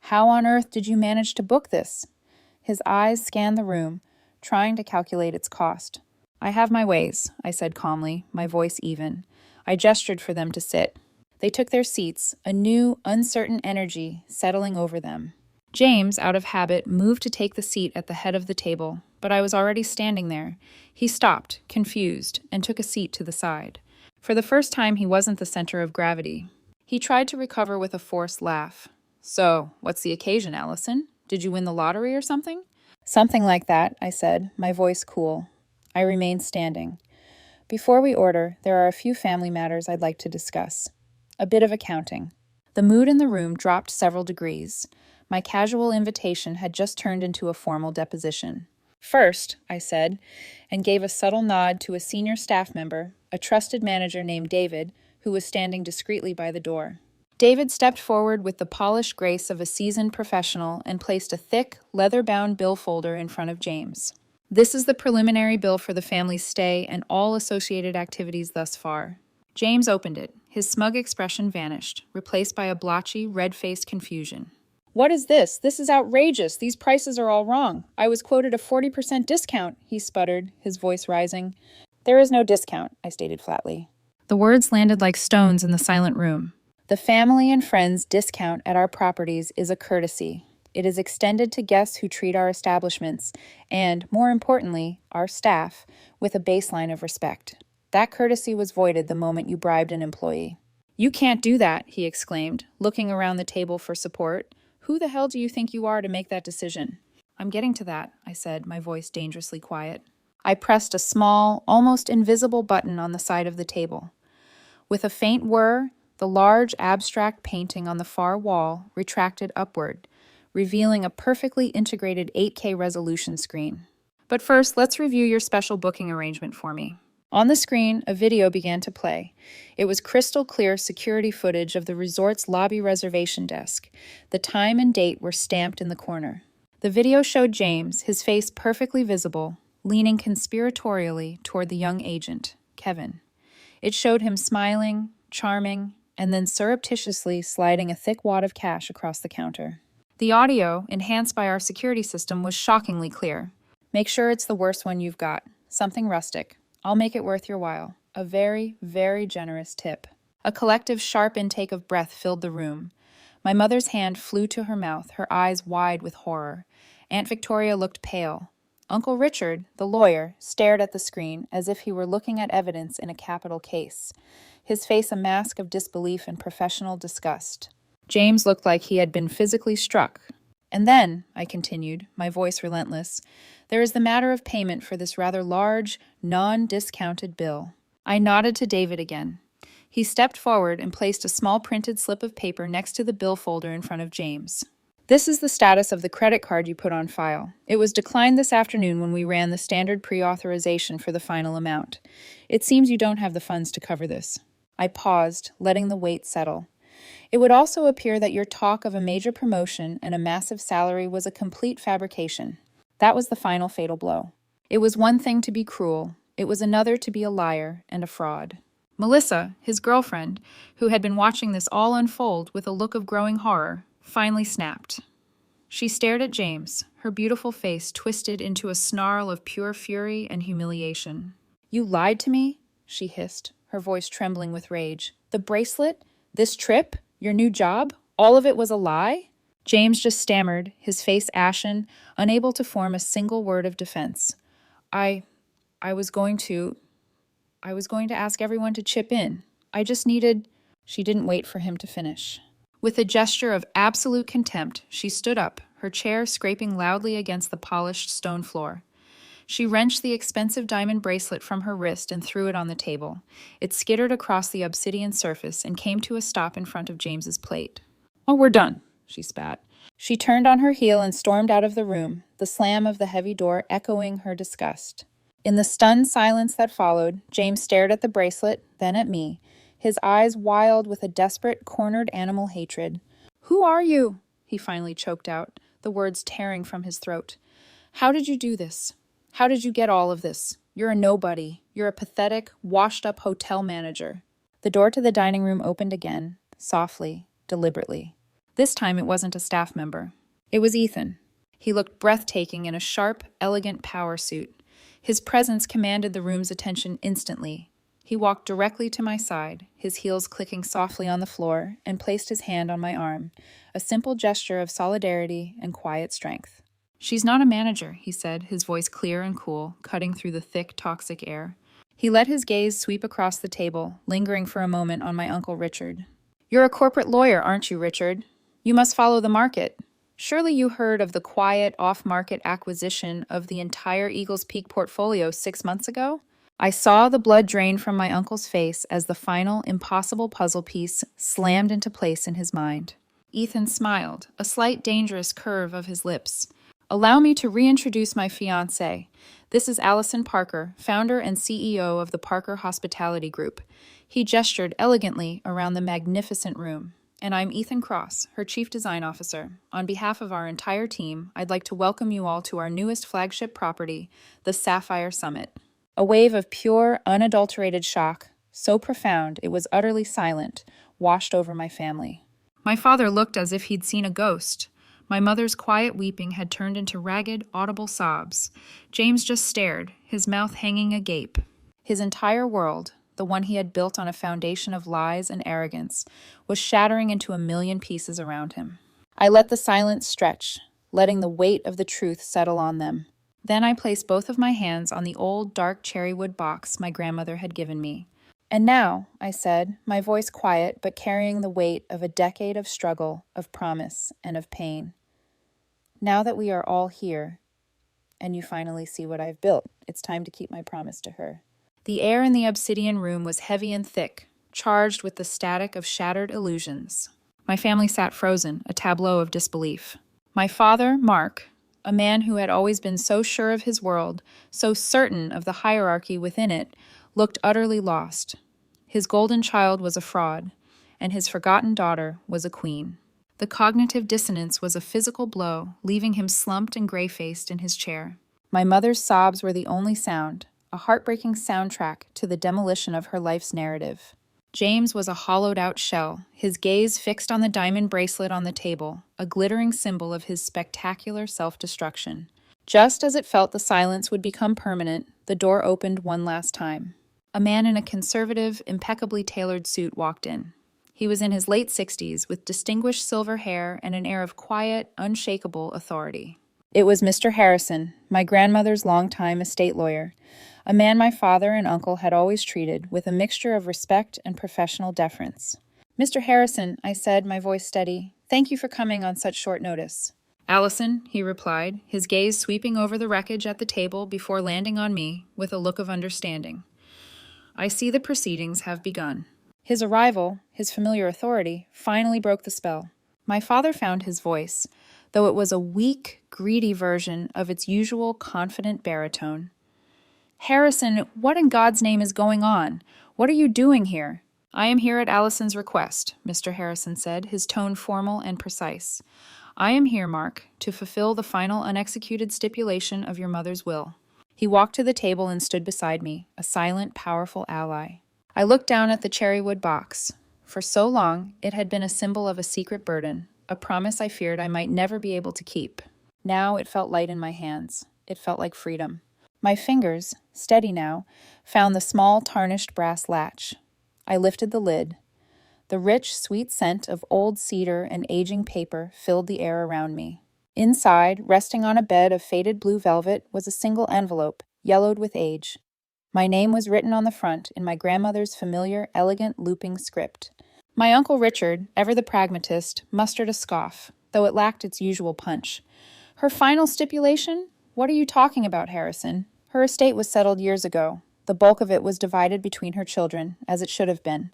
How on earth did you manage to book this? His eyes scanned the room, trying to calculate its cost. I have my ways, I said calmly, my voice even. I gestured for them to sit. They took their seats, a new, uncertain energy settling over them. James, out of habit, moved to take the seat at the head of the table, but I was already standing there. He stopped, confused, and took a seat to the side. For the first time, he wasn't the center of gravity. He tried to recover with a forced laugh. So, what's the occasion, Allison? Did you win the lottery or something? Something like that, I said, my voice cool. I remained standing. Before we order, there are a few family matters I'd like to discuss. A bit of accounting. The mood in the room dropped several degrees. My casual invitation had just turned into a formal deposition. First, I said, and gave a subtle nod to a senior staff member, a trusted manager named David, who was standing discreetly by the door. David stepped forward with the polished grace of a seasoned professional and placed a thick, leather-bound bill folder in front of James. This is the preliminary bill for the family's stay and all associated activities thus far. James opened it. His smug expression vanished, replaced by a blotchy, red-faced confusion. What is this? This is outrageous. These prices are all wrong. I was quoted a 40% discount, he sputtered, his voice rising. There is no discount, I stated flatly. The words landed like stones in the silent room. The family and friends discount at our properties is a courtesy. It is extended to guests who treat our establishments and, more importantly, our staff, with a baseline of respect. That courtesy was voided the moment you bribed an employee. You can't do that, he exclaimed, looking around the table for support. Who the hell do you think you are to make that decision? I'm getting to that, I said, my voice dangerously quiet. I pressed a small, almost invisible button on the side of the table. With a faint whir, the large abstract painting on the far wall retracted upward, revealing a perfectly integrated 8K resolution screen. But first, let's review your special booking arrangement for me. On the screen, a video began to play. It was crystal clear security footage of the resort's lobby reservation desk. The time and date were stamped in the corner. The video showed James, his face perfectly visible, leaning conspiratorially toward the young agent, Kevin. It showed him smiling, charming, and then surreptitiously sliding a thick wad of cash across the counter. The audio, enhanced by our security system, was shockingly clear. Make sure it's the worst one you've got. Something rustic. I'll make it worth your while. A very, very generous tip. A collective sharp intake of breath filled the room. My mother's hand flew to her mouth, her eyes wide with horror. Aunt Victoria looked pale. Uncle Richard, the lawyer, stared at the screen as if he were looking at evidence in a capital case, his face a mask of disbelief and professional disgust. James looked like he had been physically struck. And then, I continued, my voice relentless, there is the matter of payment for this rather large, non-discounted bill. I nodded to David again. He stepped forward and placed a small printed slip of paper next to the bill folder in front of James. This is the status of the credit card you put on file. It was declined this afternoon when we ran the standard pre-authorization for the final amount. It seems you don't have the funds to cover this. I paused, letting the weight settle. It would also appear that your talk of a major promotion and a massive salary was a complete fabrication. That was the final fatal blow. It was one thing to be cruel. It was another to be a liar and a fraud. Melissa, his girlfriend, who had been watching this all unfold with a look of growing horror, finally snapped. She stared at James, her beautiful face twisted into a snarl of pure fury and humiliation. "You lied to me?" she hissed, her voice trembling with rage. "The bracelet? This trip? Your new job? All of it was a lie?" James just stammered, his face ashen, unable to form a single word of defense. I was going to ask everyone to chip in. I just needed—" She didn't wait for him to finish. With a gesture of absolute contempt, she stood up, her chair scraping loudly against the polished stone floor. She wrenched the expensive diamond bracelet from her wrist and threw it on the table. It skittered across the obsidian surface and came to a stop in front of James's plate. "Oh, we're done," she spat. She turned on her heel and stormed out of the room, the slam of the heavy door echoing her disgust. In the stunned silence that followed, James stared at the bracelet, then at me, his eyes wild with a desperate, cornered animal hatred. "Who are you?" he finally choked out, the words tearing from his throat. "How did you do this? How did you get all of this? You're a nobody. You're a pathetic, washed-up hotel manager." The door to the dining room opened again, softly, deliberately. This time it wasn't a staff member. It was Ethan. He looked breathtaking in a sharp, elegant power suit. His presence commanded the room's attention instantly. He walked directly to my side, his heels clicking softly on the floor, and placed his hand on my arm, a simple gesture of solidarity and quiet strength. "She's not a manager," he said, his voice clear and cool, cutting through the thick, toxic air. He let his gaze sweep across the table, lingering for a moment on my Uncle Richard. "You're a corporate lawyer, aren't you, Richard? You must follow the market. Surely you heard of the quiet, off-market acquisition of the entire Eagles Peak portfolio 6 months ago?" I saw the blood drain from my uncle's face as the final, impossible puzzle piece slammed into place in his mind. Ethan smiled, a slight dangerous curve of his lips. "Allow me to reintroduce my fiancée. This is Allison Parker, founder and CEO of the Parker Hospitality Group." He gestured elegantly around the magnificent room. "And I'm Ethan Cross, her Chief Design Officer. On behalf of our entire team, I'd like to welcome you all to our newest flagship property, the Sapphire Summit." A wave of pure, unadulterated shock, so profound it was utterly silent, washed over my family. My father looked as if he'd seen a ghost. My mother's quiet weeping had turned into ragged, audible sobs. James just stared, his mouth hanging agape. His entire world, the one he had built on a foundation of lies and arrogance, was shattering into a million pieces around him. I let the silence stretch, letting the weight of the truth settle on them. Then I placed both of my hands on the old, dark cherrywood box my grandmother had given me. "And now," I said, my voice quiet but carrying the weight of a decade of struggle, of promise, and of pain. "Now that we are all here, and you finally see what I've built, it's time to keep my promise to her." The air in the obsidian room was heavy and thick, charged with the static of shattered illusions. My family sat frozen, a tableau of disbelief. My father, Mark, a man who had always been so sure of his world, so certain of the hierarchy within it, looked utterly lost. His golden child was a fraud, and his forgotten daughter was a queen. The cognitive dissonance was a physical blow, leaving him slumped and gray-faced in his chair. My mother's sobs were the only sound, a heartbreaking soundtrack to the demolition of her life's narrative. James was a hollowed-out shell, his gaze fixed on the diamond bracelet on the table, a glittering symbol of his spectacular self-destruction. Just as it felt the silence would become permanent, the door opened one last time. A man in a conservative, impeccably tailored suit walked in. He was in his late 60s, with distinguished silver hair and an air of quiet, unshakable authority. It was Mr. Harrison, my grandmother's longtime estate lawyer, a man my father and uncle had always treated with a mixture of respect and professional deference. "Mr. Harrison," I said, my voice steady, "thank you for coming on such short notice." "Allison," he replied, his gaze sweeping over the wreckage at the table before landing on me with a look of understanding. "I see the proceedings have begun." His arrival, his familiar authority, finally broke the spell. My father found his voice, though it was a weak, greedy version of its usual confident baritone. "Harrison, what in God's name is going on? What are you doing here?" "I am here at Allison's request," Mr. Harrison said, his tone formal and precise. "I am here, Mark, to fulfill the final unexecuted stipulation of your mother's will." He walked to the table and stood beside me, a silent, powerful ally. I looked down at the cherrywood box. For so long, it had been a symbol of a secret burden, a promise I feared I might never be able to keep. Now it felt light in my hands. It felt like freedom. My fingers, steady now, found the small, tarnished brass latch. I lifted the lid. The rich, sweet scent of old cedar and aging paper filled the air around me. Inside, resting on a bed of faded blue velvet, was a single envelope, yellowed with age. My name was written on the front in my grandmother's familiar, elegant, looping script. My Uncle Richard, ever the pragmatist, mustered a scoff, though it lacked its usual punch. "Her final stipulation? What are you talking about, Harrison? Her estate was settled years ago. The bulk of it was divided between her children, as it should have been.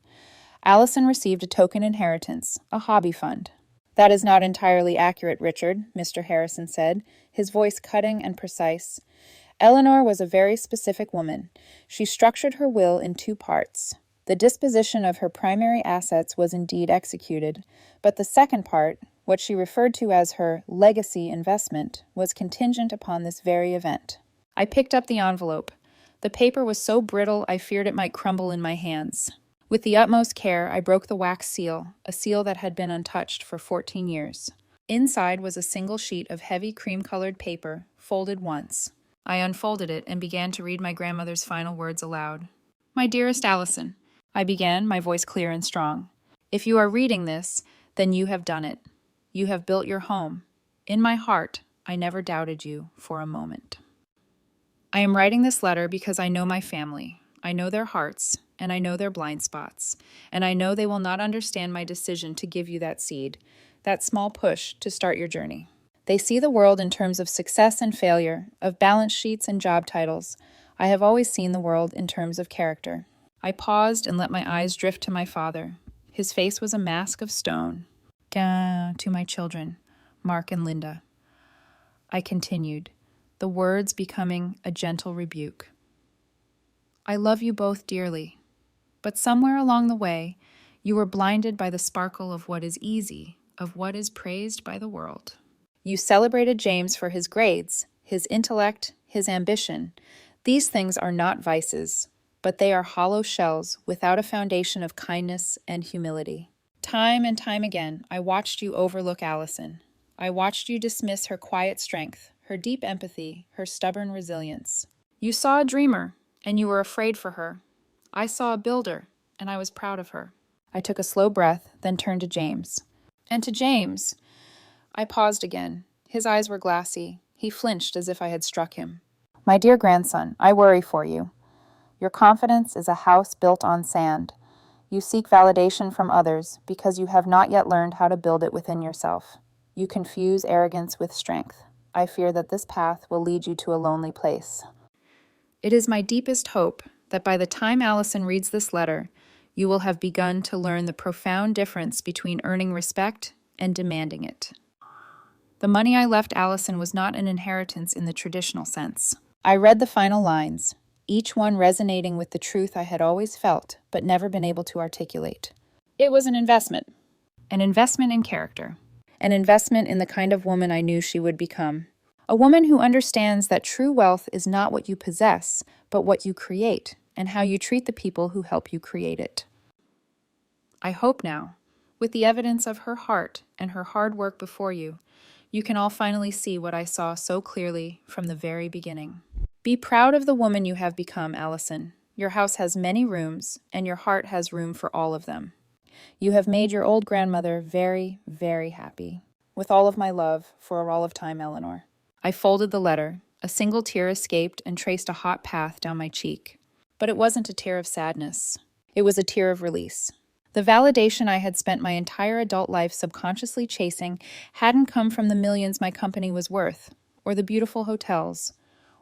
Allison received a token inheritance, a hobby fund." "That is not entirely accurate, Richard," Mr. Harrison said, his voice cutting and precise. "Eleanor was a very specific woman. She structured her will in two parts. The disposition of her primary assets was indeed executed, but the second part, what she referred to as her legacy investment, was contingent upon this very event." I picked up the envelope. The paper was so brittle I feared it might crumble in my hands. With the utmost care, I broke the wax seal, a seal that had been untouched for 14 years. Inside was a single sheet of heavy cream-colored paper, folded once. I unfolded it and began to read my grandmother's final words aloud. "My dearest Allison," I began, my voice clear and strong. "If you are reading this, then you have done it. You have built your home. In my heart, I never doubted you for a moment. I am writing this letter because I know my family. I know their hearts, and I know their blind spots, and I know they will not understand my decision to give you that seed, that small push to start your journey. They see the world in terms of success and failure, of balance sheets and job titles. I have always seen the world in terms of character." I paused and let my eyes drift to my father. His face was a mask of stone. To my children, Mark and Linda." I continued, the words becoming a gentle rebuke. "I love you both dearly, but somewhere along the way, you were blinded by the sparkle of what is easy, of what is praised by the world. You celebrated James for his grades, his intellect, his ambition. These things are not vices, but they are hollow shells without a foundation of kindness and humility. Time and time again, I watched you overlook Allison. I watched you dismiss her quiet strength, her deep empathy, her stubborn resilience. You saw a dreamer, and you were afraid for her. I saw a builder, and I was proud of her." I took a slow breath, then turned to James. "And to James." I paused again. His eyes were glassy. He flinched as if I had struck him. "My dear grandson, I worry for you. Your confidence is a house built on sand. You seek validation from others because you have not yet learned how to build it within yourself. You confuse arrogance with strength. I fear that this path will lead you to a lonely place. It is my deepest hope that by the time Allison reads this letter, you will have begun to learn the profound difference between earning respect and demanding it. The money I left Allison was not an inheritance in the traditional sense." I read the final lines, each one resonating with the truth I had always felt but never been able to articulate. It was an investment in character, an investment in the kind of woman I knew she would become. A woman who understands that true wealth is not what you possess, but what you create, and how you treat the people who help you create it. I hope now, with the evidence of her heart and her hard work before you, you can all finally see what I saw so clearly from the very beginning. Be proud of the woman you have become, Allison. Your house has many rooms, and your heart has room for all of them. You have made your old grandmother very, very happy. With all of my love, for all of time, Eleanor. I folded the letter. A single tear escaped and traced a hot path down my cheek. But it wasn't a tear of sadness. It was a tear of release. The validation I had spent my entire adult life subconsciously chasing hadn't come from the millions my company was worth, or the beautiful hotels,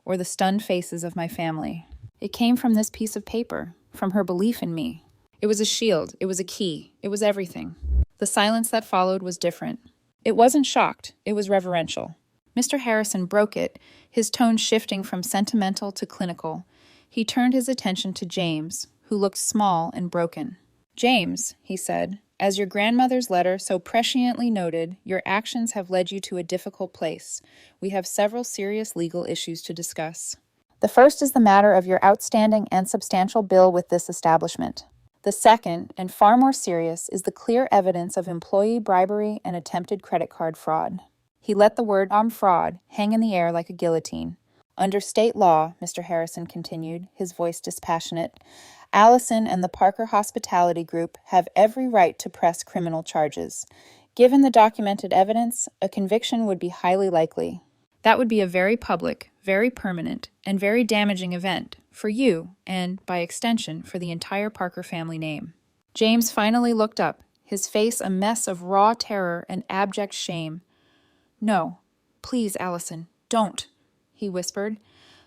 or the stunned faces of my family. It came from this piece of paper, from her belief in me. It was a shield. It was a key. It was everything. The silence that followed was different. It wasn't shocked. It was reverential. Mr. Harrison broke it, his tone shifting from sentimental to clinical. He turned his attention to James, who looked small and broken. "James," he said, "as your grandmother's letter so presciently noted, your actions have led you to a difficult place. We have several serious legal issues to discuss. The first is the matter of your outstanding and substantial bill with this establishment. The second, and far more serious, is the clear evidence of employee bribery and attempted credit card fraud." He let the word fraud hang in the air like a guillotine. "Under state law," Mr. Harrison continued, his voice dispassionate, "Allison and the Parker Hospitality Group have every right to press criminal charges. Given the documented evidence, a conviction would be highly likely. That would be a very public, very permanent, and very damaging event for you and, by extension, for the entire Parker family name." James finally looked up, his face a mess of raw terror and abject shame. "No, please, Allison, don't," he whispered,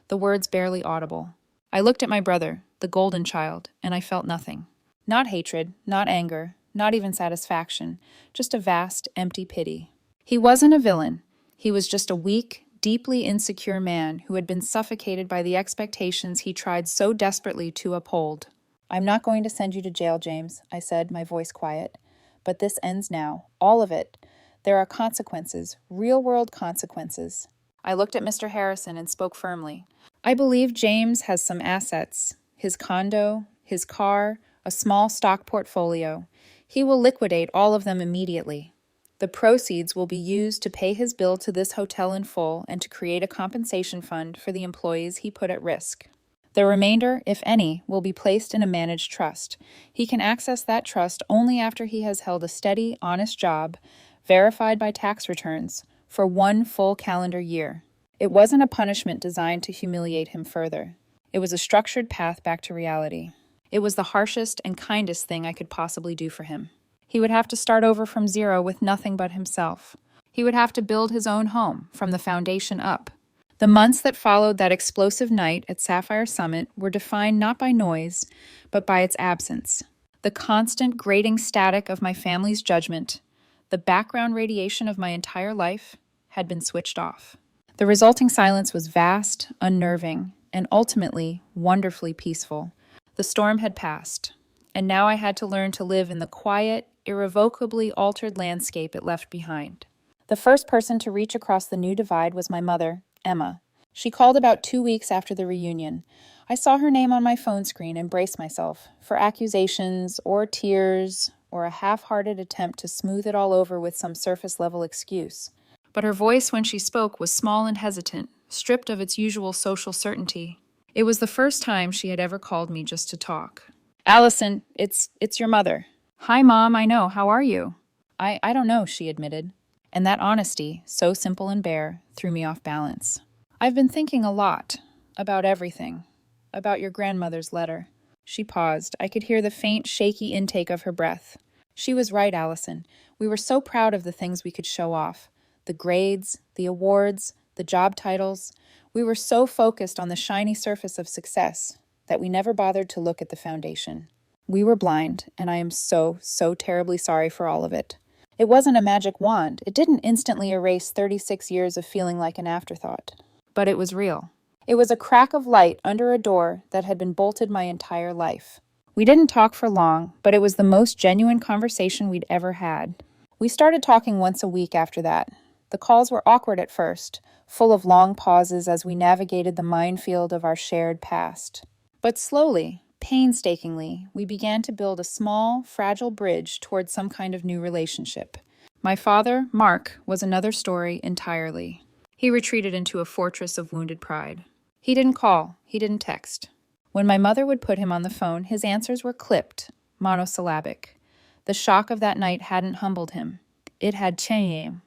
the words barely audible. I looked at my brother, the golden child, and I felt nothing. Not hatred, not anger, not even satisfaction, just a vast, empty pity. He wasn't a villain. He was just a weak, deeply insecure man who had been suffocated by the expectations he tried so desperately to uphold. "I'm not going to send you to jail, James," I said, my voice quiet. "But this ends now, all of it. There are consequences, real-world consequences." I looked at Mr. Harrison and spoke firmly. "I believe James has some assets, his condo, his car, a small stock portfolio. He will liquidate all of them immediately. The proceeds will be used to pay his bill to this hotel in full and to create a compensation fund for the employees he put at risk. The remainder, if any, will be placed in a managed trust. He can access that trust only after he has held a steady, honest job, verified by tax returns, for 1 full calendar year." It wasn't a punishment designed to humiliate him further. It was a structured path back to reality. It was the harshest and kindest thing I could possibly do for him. He would have to start over from zero with nothing but himself. He would have to build his own home, from the foundation up. The months that followed that explosive night at Sapphire Summit were defined not by noise, but by its absence. The constant grating static of my family's judgment, the background radiation of my entire life, had been switched off. The resulting silence was vast, unnerving, and ultimately wonderfully peaceful. The storm had passed, and now I had to learn to live in the quiet, irrevocably altered landscape it left behind. The first person to reach across the new divide was my mother, Emma. She called about 2 weeks after the reunion. I saw her name on my phone screen and braced myself for accusations or tears or a half-hearted attempt to smooth it all over with some surface-level excuse. But her voice when she spoke was small and hesitant, stripped of its usual social certainty. It was the first time she had ever called me just to talk. "Allison, it's your mother." "Hi, Mom, I know. How are you?" I don't know," she admitted. And that honesty, so simple and bare, threw me off balance. "I've been thinking a lot. About everything. About your grandmother's letter." She paused. I could hear the faint, shaky intake of her breath. She was right, Allison. We were so proud of the things we could show off. The grades, the awards, the job titles. We were so focused on the shiny surface of success that we never bothered to look at the foundation. We were blind, and I am so terribly sorry for all of it. It wasn't a magic wand. It didn't instantly erase 36 years of feeling like an afterthought. But it was real. It was a crack of light under a door that had been bolted my entire life. We didn't talk for long, but it was the most genuine conversation we'd ever had. We started talking once a week after that. The calls were awkward at first, full of long pauses as we navigated the minefield of our shared past. But slowly, painstakingly, we began to build a small, fragile bridge towards some kind of new relationship. My father, Mark, was another story entirely. He retreated into a fortress of wounded pride. He didn't call, he didn't text. When my mother would put him on the phone, his answers were clipped, monosyllabic. The shock of that night hadn't humbled him. It had changed,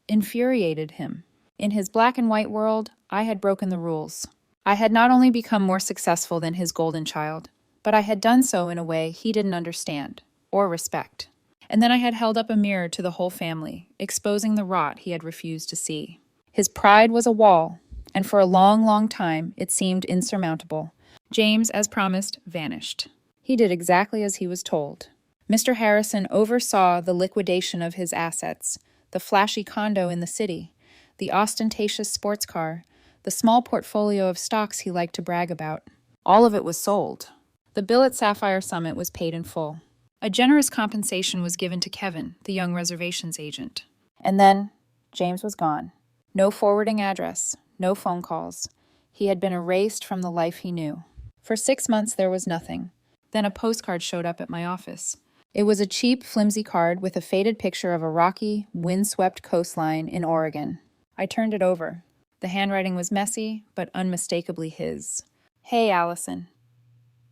infuriated him. In his black and white world, I had broken the rules. I had not only become more successful than his golden child, but I had done so in a way he didn't understand or respect. And then I had held up a mirror to the whole family, exposing the rot he had refused to see. His pride was a wall, and for a long time it seemed insurmountable. James, as promised, vanished. He did exactly as he was told. Mr. Harrison oversaw the liquidation of his assets, the flashy condo in the city, the ostentatious sports car, the small portfolio of stocks he liked to brag about. All of it was sold. The bill at Sapphire Summit was paid in full. A generous compensation was given to Kevin, the young reservations agent. And then, James was gone. No forwarding address, no phone calls. He had been erased from the life he knew. For 6 months there was nothing. Then a postcard showed up at my office. It was a cheap, flimsy card with a faded picture of a rocky, wind-swept coastline in Oregon. I turned it over. The handwriting was messy, but unmistakably his. Hey, Allison.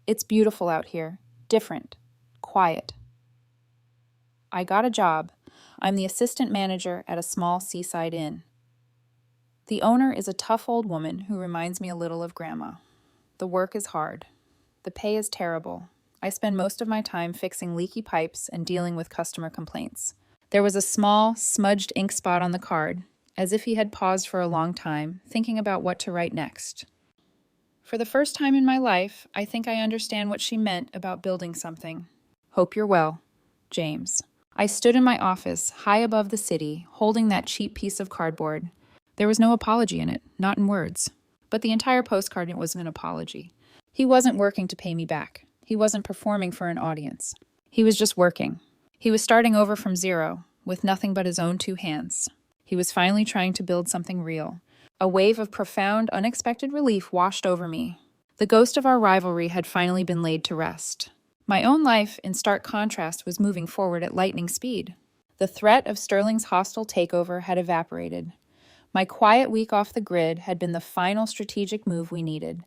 It's beautiful out here. Different. Quiet. I got a job. I'm the assistant manager at a small seaside inn. The owner is a tough old woman who reminds me a little of Grandma. The work is hard. The pay is terrible. I spend most of my time fixing leaky pipes and dealing with customer complaints. There was a small, smudged ink spot on the card, as if he had paused for a long time, thinking about what to write next. For the first time in my life, I think I understand what she meant about building something. Hope you're well, James. I stood in my office, high above the city, holding that cheap piece of cardboard. There was no apology in it, not in words. But the entire postcard was an apology. He wasn't working to pay me back. He wasn't performing for an audience. He was just working. He was starting over from zero, with nothing but his own 2 hands. He was finally trying to build something real. A wave of profound, unexpected relief washed over me. The ghost of our rivalry had finally been laid to rest. My own life, in stark contrast, was moving forward at lightning speed. The threat of Sterling's hostile takeover had evaporated. My quiet week off the grid had been the final strategic move we needed.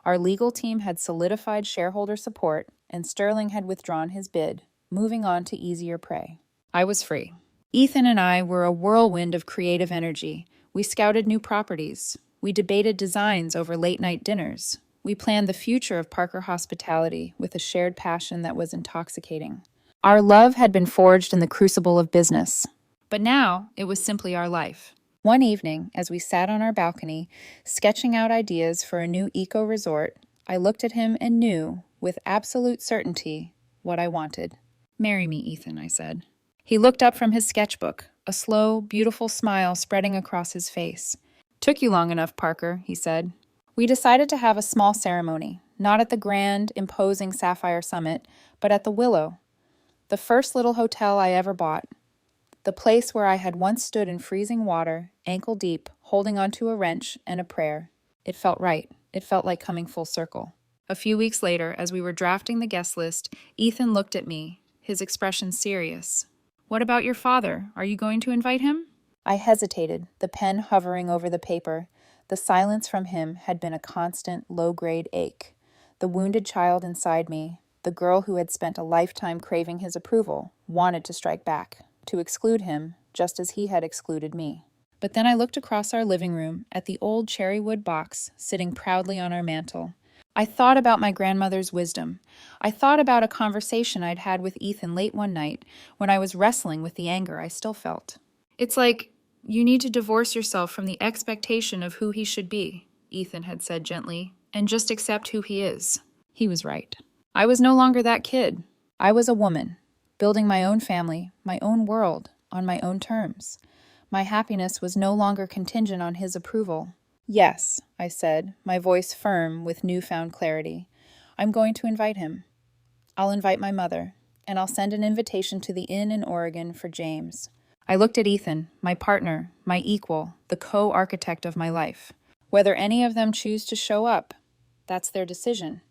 Our legal team had solidified shareholder support, and Sterling had withdrawn his bid, moving on to easier prey. I was free. Ethan and I were a whirlwind of creative energy. We scouted new properties. We debated designs over late-night dinners. We planned the future of Parker Hospitality with a shared passion that was intoxicating. Our love had been forged in the crucible of business. But now, it was simply our life. One evening, as we sat on our balcony, sketching out ideas for a new eco-resort, I looked at him and knew, with absolute certainty, what I wanted. "Marry me, Ethan," I said. He looked up from his sketchbook, a slow, beautiful smile spreading across his face. "Took you long enough, Parker," he said. We decided to have a small ceremony, not at the grand, imposing Sapphire Summit, but at the Willow, the first little hotel I ever bought. The place where I had once stood in freezing water, ankle deep, holding onto a wrench and a prayer. It felt right. It felt like coming full circle. A few weeks later, as we were drafting the guest list, Ethan looked at me, his expression serious. "What about your father? Are you going to invite him?" I hesitated, the pen hovering over the paper. The silence from him had been a constant, low-grade ache. The wounded child inside me, the girl who had spent a lifetime craving his approval, wanted to strike back, to exclude him, just as he had excluded me. But then I looked across our living room at the old cherrywood box sitting proudly on our mantel. I thought about my grandmother's wisdom. I thought about a conversation I'd had with Ethan late one night when I was wrestling with the anger I still felt. "It's like, you need to divorce yourself from the expectation of who he should be," Ethan had said gently, "and just accept who he is." He was right. I was no longer that kid. I was a woman, building my own family, my own world, on my own terms. My happiness was no longer contingent on his approval. "Yes," I said, my voice firm with newfound clarity. "I'm going to invite him. I'll invite my mother, and I'll send an invitation to the inn in Oregon for James." I looked at Ethan, my partner, my equal, the co-architect of my life. Whether any of them choose to show up, that's their decision.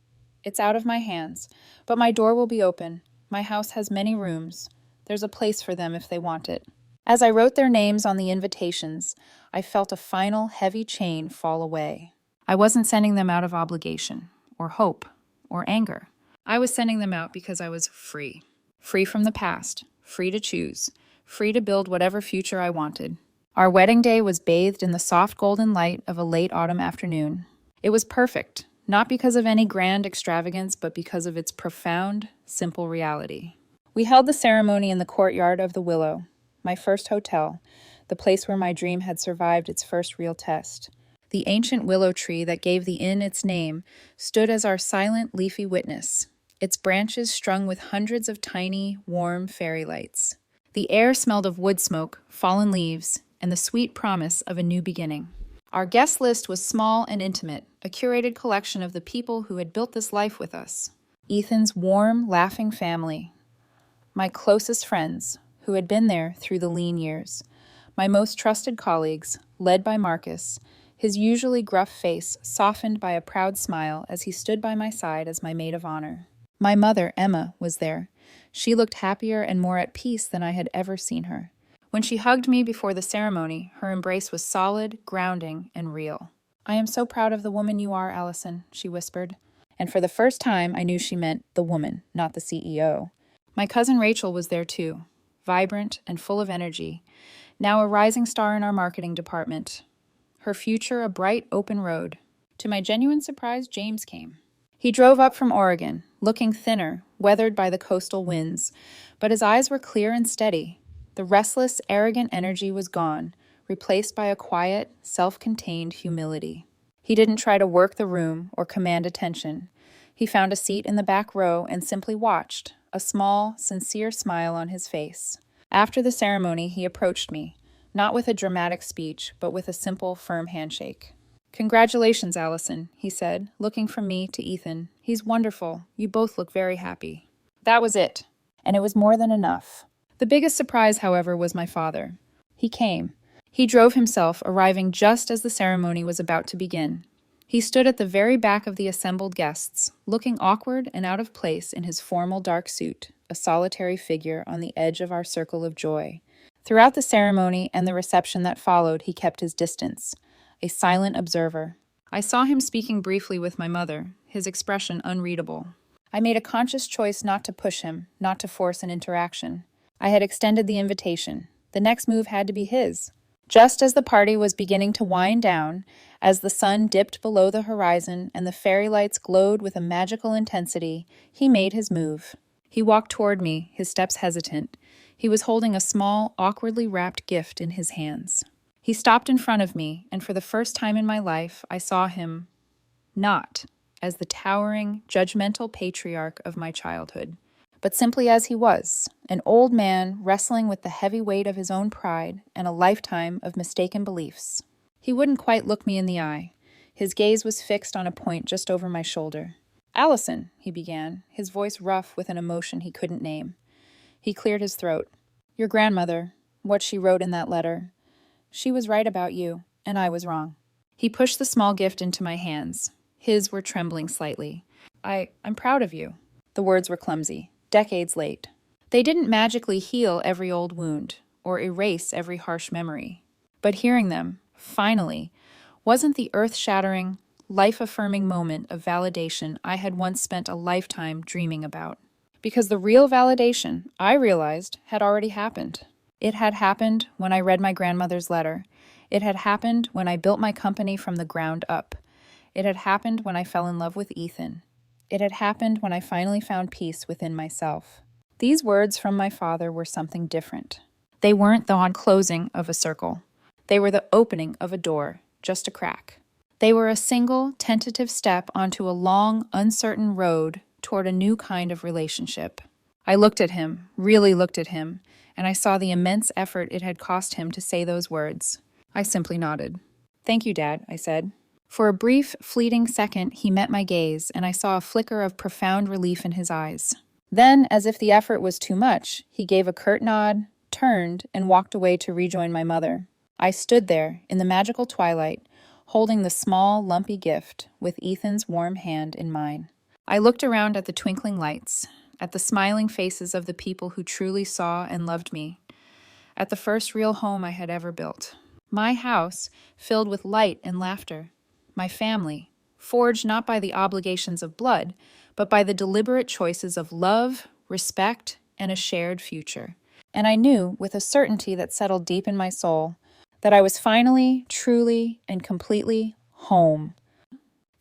It's out of my hands, but my door will be open. My house has many rooms. There's a place for them if they want it. As I wrote their names on the invitations, I felt a final heavy chain fall away. I wasn't sending them out of obligation, or hope, or anger. I was sending them out because I was free. Free from the past, free to choose, free to build whatever future I wanted. Our wedding day was bathed in the soft golden light of a late autumn afternoon. It was perfect, not because of any grand extravagance, but because of its profound, simple reality. We held the ceremony in the courtyard of the Willow, my first hotel, the place where my dream had survived its first real test. The ancient willow tree that gave the inn its name stood as our silent, leafy witness. its branches strung with hundreds of tiny, warm fairy lights. The air smelled of wood smoke, fallen leaves, and the sweet promise of a new beginning. Our guest list was small and intimate, a curated collection of the people who had built this life with us. Ethan's warm, laughing family. My closest friends, who had been there through the lean years. My most trusted colleagues, led by Marcus, his usually gruff face softened by a proud smile as he stood by my side as my maid of honor. My mother, Emma, was there. She looked happier and more at peace than I had ever seen her. When she hugged me before the ceremony, her embrace was solid, grounding, and real. "I am so proud of the woman you are, Allison," she whispered. And for the first time, I knew she meant the woman, not the CEO. My cousin Rachel was there too, vibrant and full of energy, now a rising star in our marketing department. Her future a bright, open road. To my genuine surprise, James came. He drove up from Oregon, looking thinner, weathered by the coastal winds, but his eyes were clear and steady. The restless, arrogant energy was gone, replaced by a quiet, self-contained humility. He didn't try to work the room or command attention. He found a seat in the back row and simply watched, a small, sincere smile on his face. After the ceremony, he approached me, not with a dramatic speech, but with a simple, firm handshake. "Congratulations, Allison," he said, looking from me to Ethan. "He's wonderful. You both look very happy." That was it, and it was more than enough. The biggest surprise, however, was my father. He came. He drove himself, arriving just as the ceremony was about to begin. He stood at the very back of the assembled guests, looking awkward and out of place in his formal dark suit, a solitary figure on the edge of our circle of joy. Throughout the ceremony and the reception that followed, he kept his distance, a silent observer. I saw him speaking briefly with my mother, his expression unreadable. I made a conscious choice not to push him, not to force an interaction. I had extended the invitation. The next move had to be his. Just as the party was beginning to wind down, as the sun dipped below the horizon and the fairy lights glowed with a magical intensity, he made his move. He walked toward me, his steps hesitant. He was holding a small, awkwardly wrapped gift in his hands. He stopped in front of me, and for the first time in my life, I saw him not as the towering, judgmental patriarch of my childhood, but simply as he was, an old man wrestling with the heavy weight of his own pride and a lifetime of mistaken beliefs. He wouldn't quite look me in the eye. His gaze was fixed on a point just over my shoulder. "Allison," he began, his voice rough with an emotion he couldn't name. He cleared his throat. "Your grandmother, what she wrote in that letter, she was right about you, and I was wrong." He pushed the small gift into my hands. His were trembling slightly. I'm proud of you." The words were clumsy, decades late. They didn't magically heal every old wound or erase every harsh memory. But hearing them, finally, wasn't the earth-shattering, life-affirming moment of validation I had once spent a lifetime dreaming about. Because the real validation, I realized, had already happened. It had happened when I read my grandmother's letter. It had happened when I built my company from the ground up. It had happened when I fell in love with Ethan. It had happened when I finally found peace within myself. These words from my father were something different. They weren't the closing of a circle. They were the opening of a door, just a crack. They were a single, tentative step onto a long, uncertain road toward a new kind of relationship. I looked at him, really looked at him, and I saw the immense effort it had cost him to say those words. I simply nodded. "Thank you, Dad," I said. For a brief, fleeting second, he met my gaze, and I saw a flicker of profound relief in his eyes. Then, as if the effort was too much, he gave a curt nod, turned, and walked away to rejoin my mother. I stood there, in the magical twilight, holding the small, lumpy gift, with Ethan's warm hand in mine. I looked around at the twinkling lights, at the smiling faces of the people who truly saw and loved me, at the first real home I had ever built. My house, filled with light and laughter. My family, forged not by the obligations of blood, but by the deliberate choices of love, respect, and a shared future. And I knew, with a certainty that settled deep in my soul, that I was finally, truly, and completely home.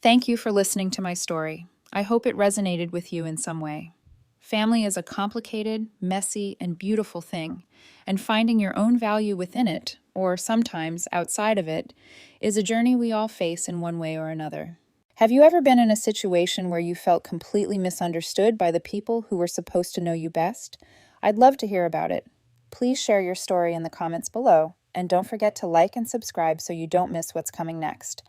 Thank you for listening to my story. I hope it resonated with you in some way. Family is a complicated, messy, and beautiful thing, and finding your own value within it, or sometimes outside of it, is a journey we all face in one way or another. Have you ever been in a situation where you felt completely misunderstood by the people who were supposed to know you best? I'd love to hear about it. Please share your story in the comments below, and don't forget to like and subscribe so you don't miss what's coming next.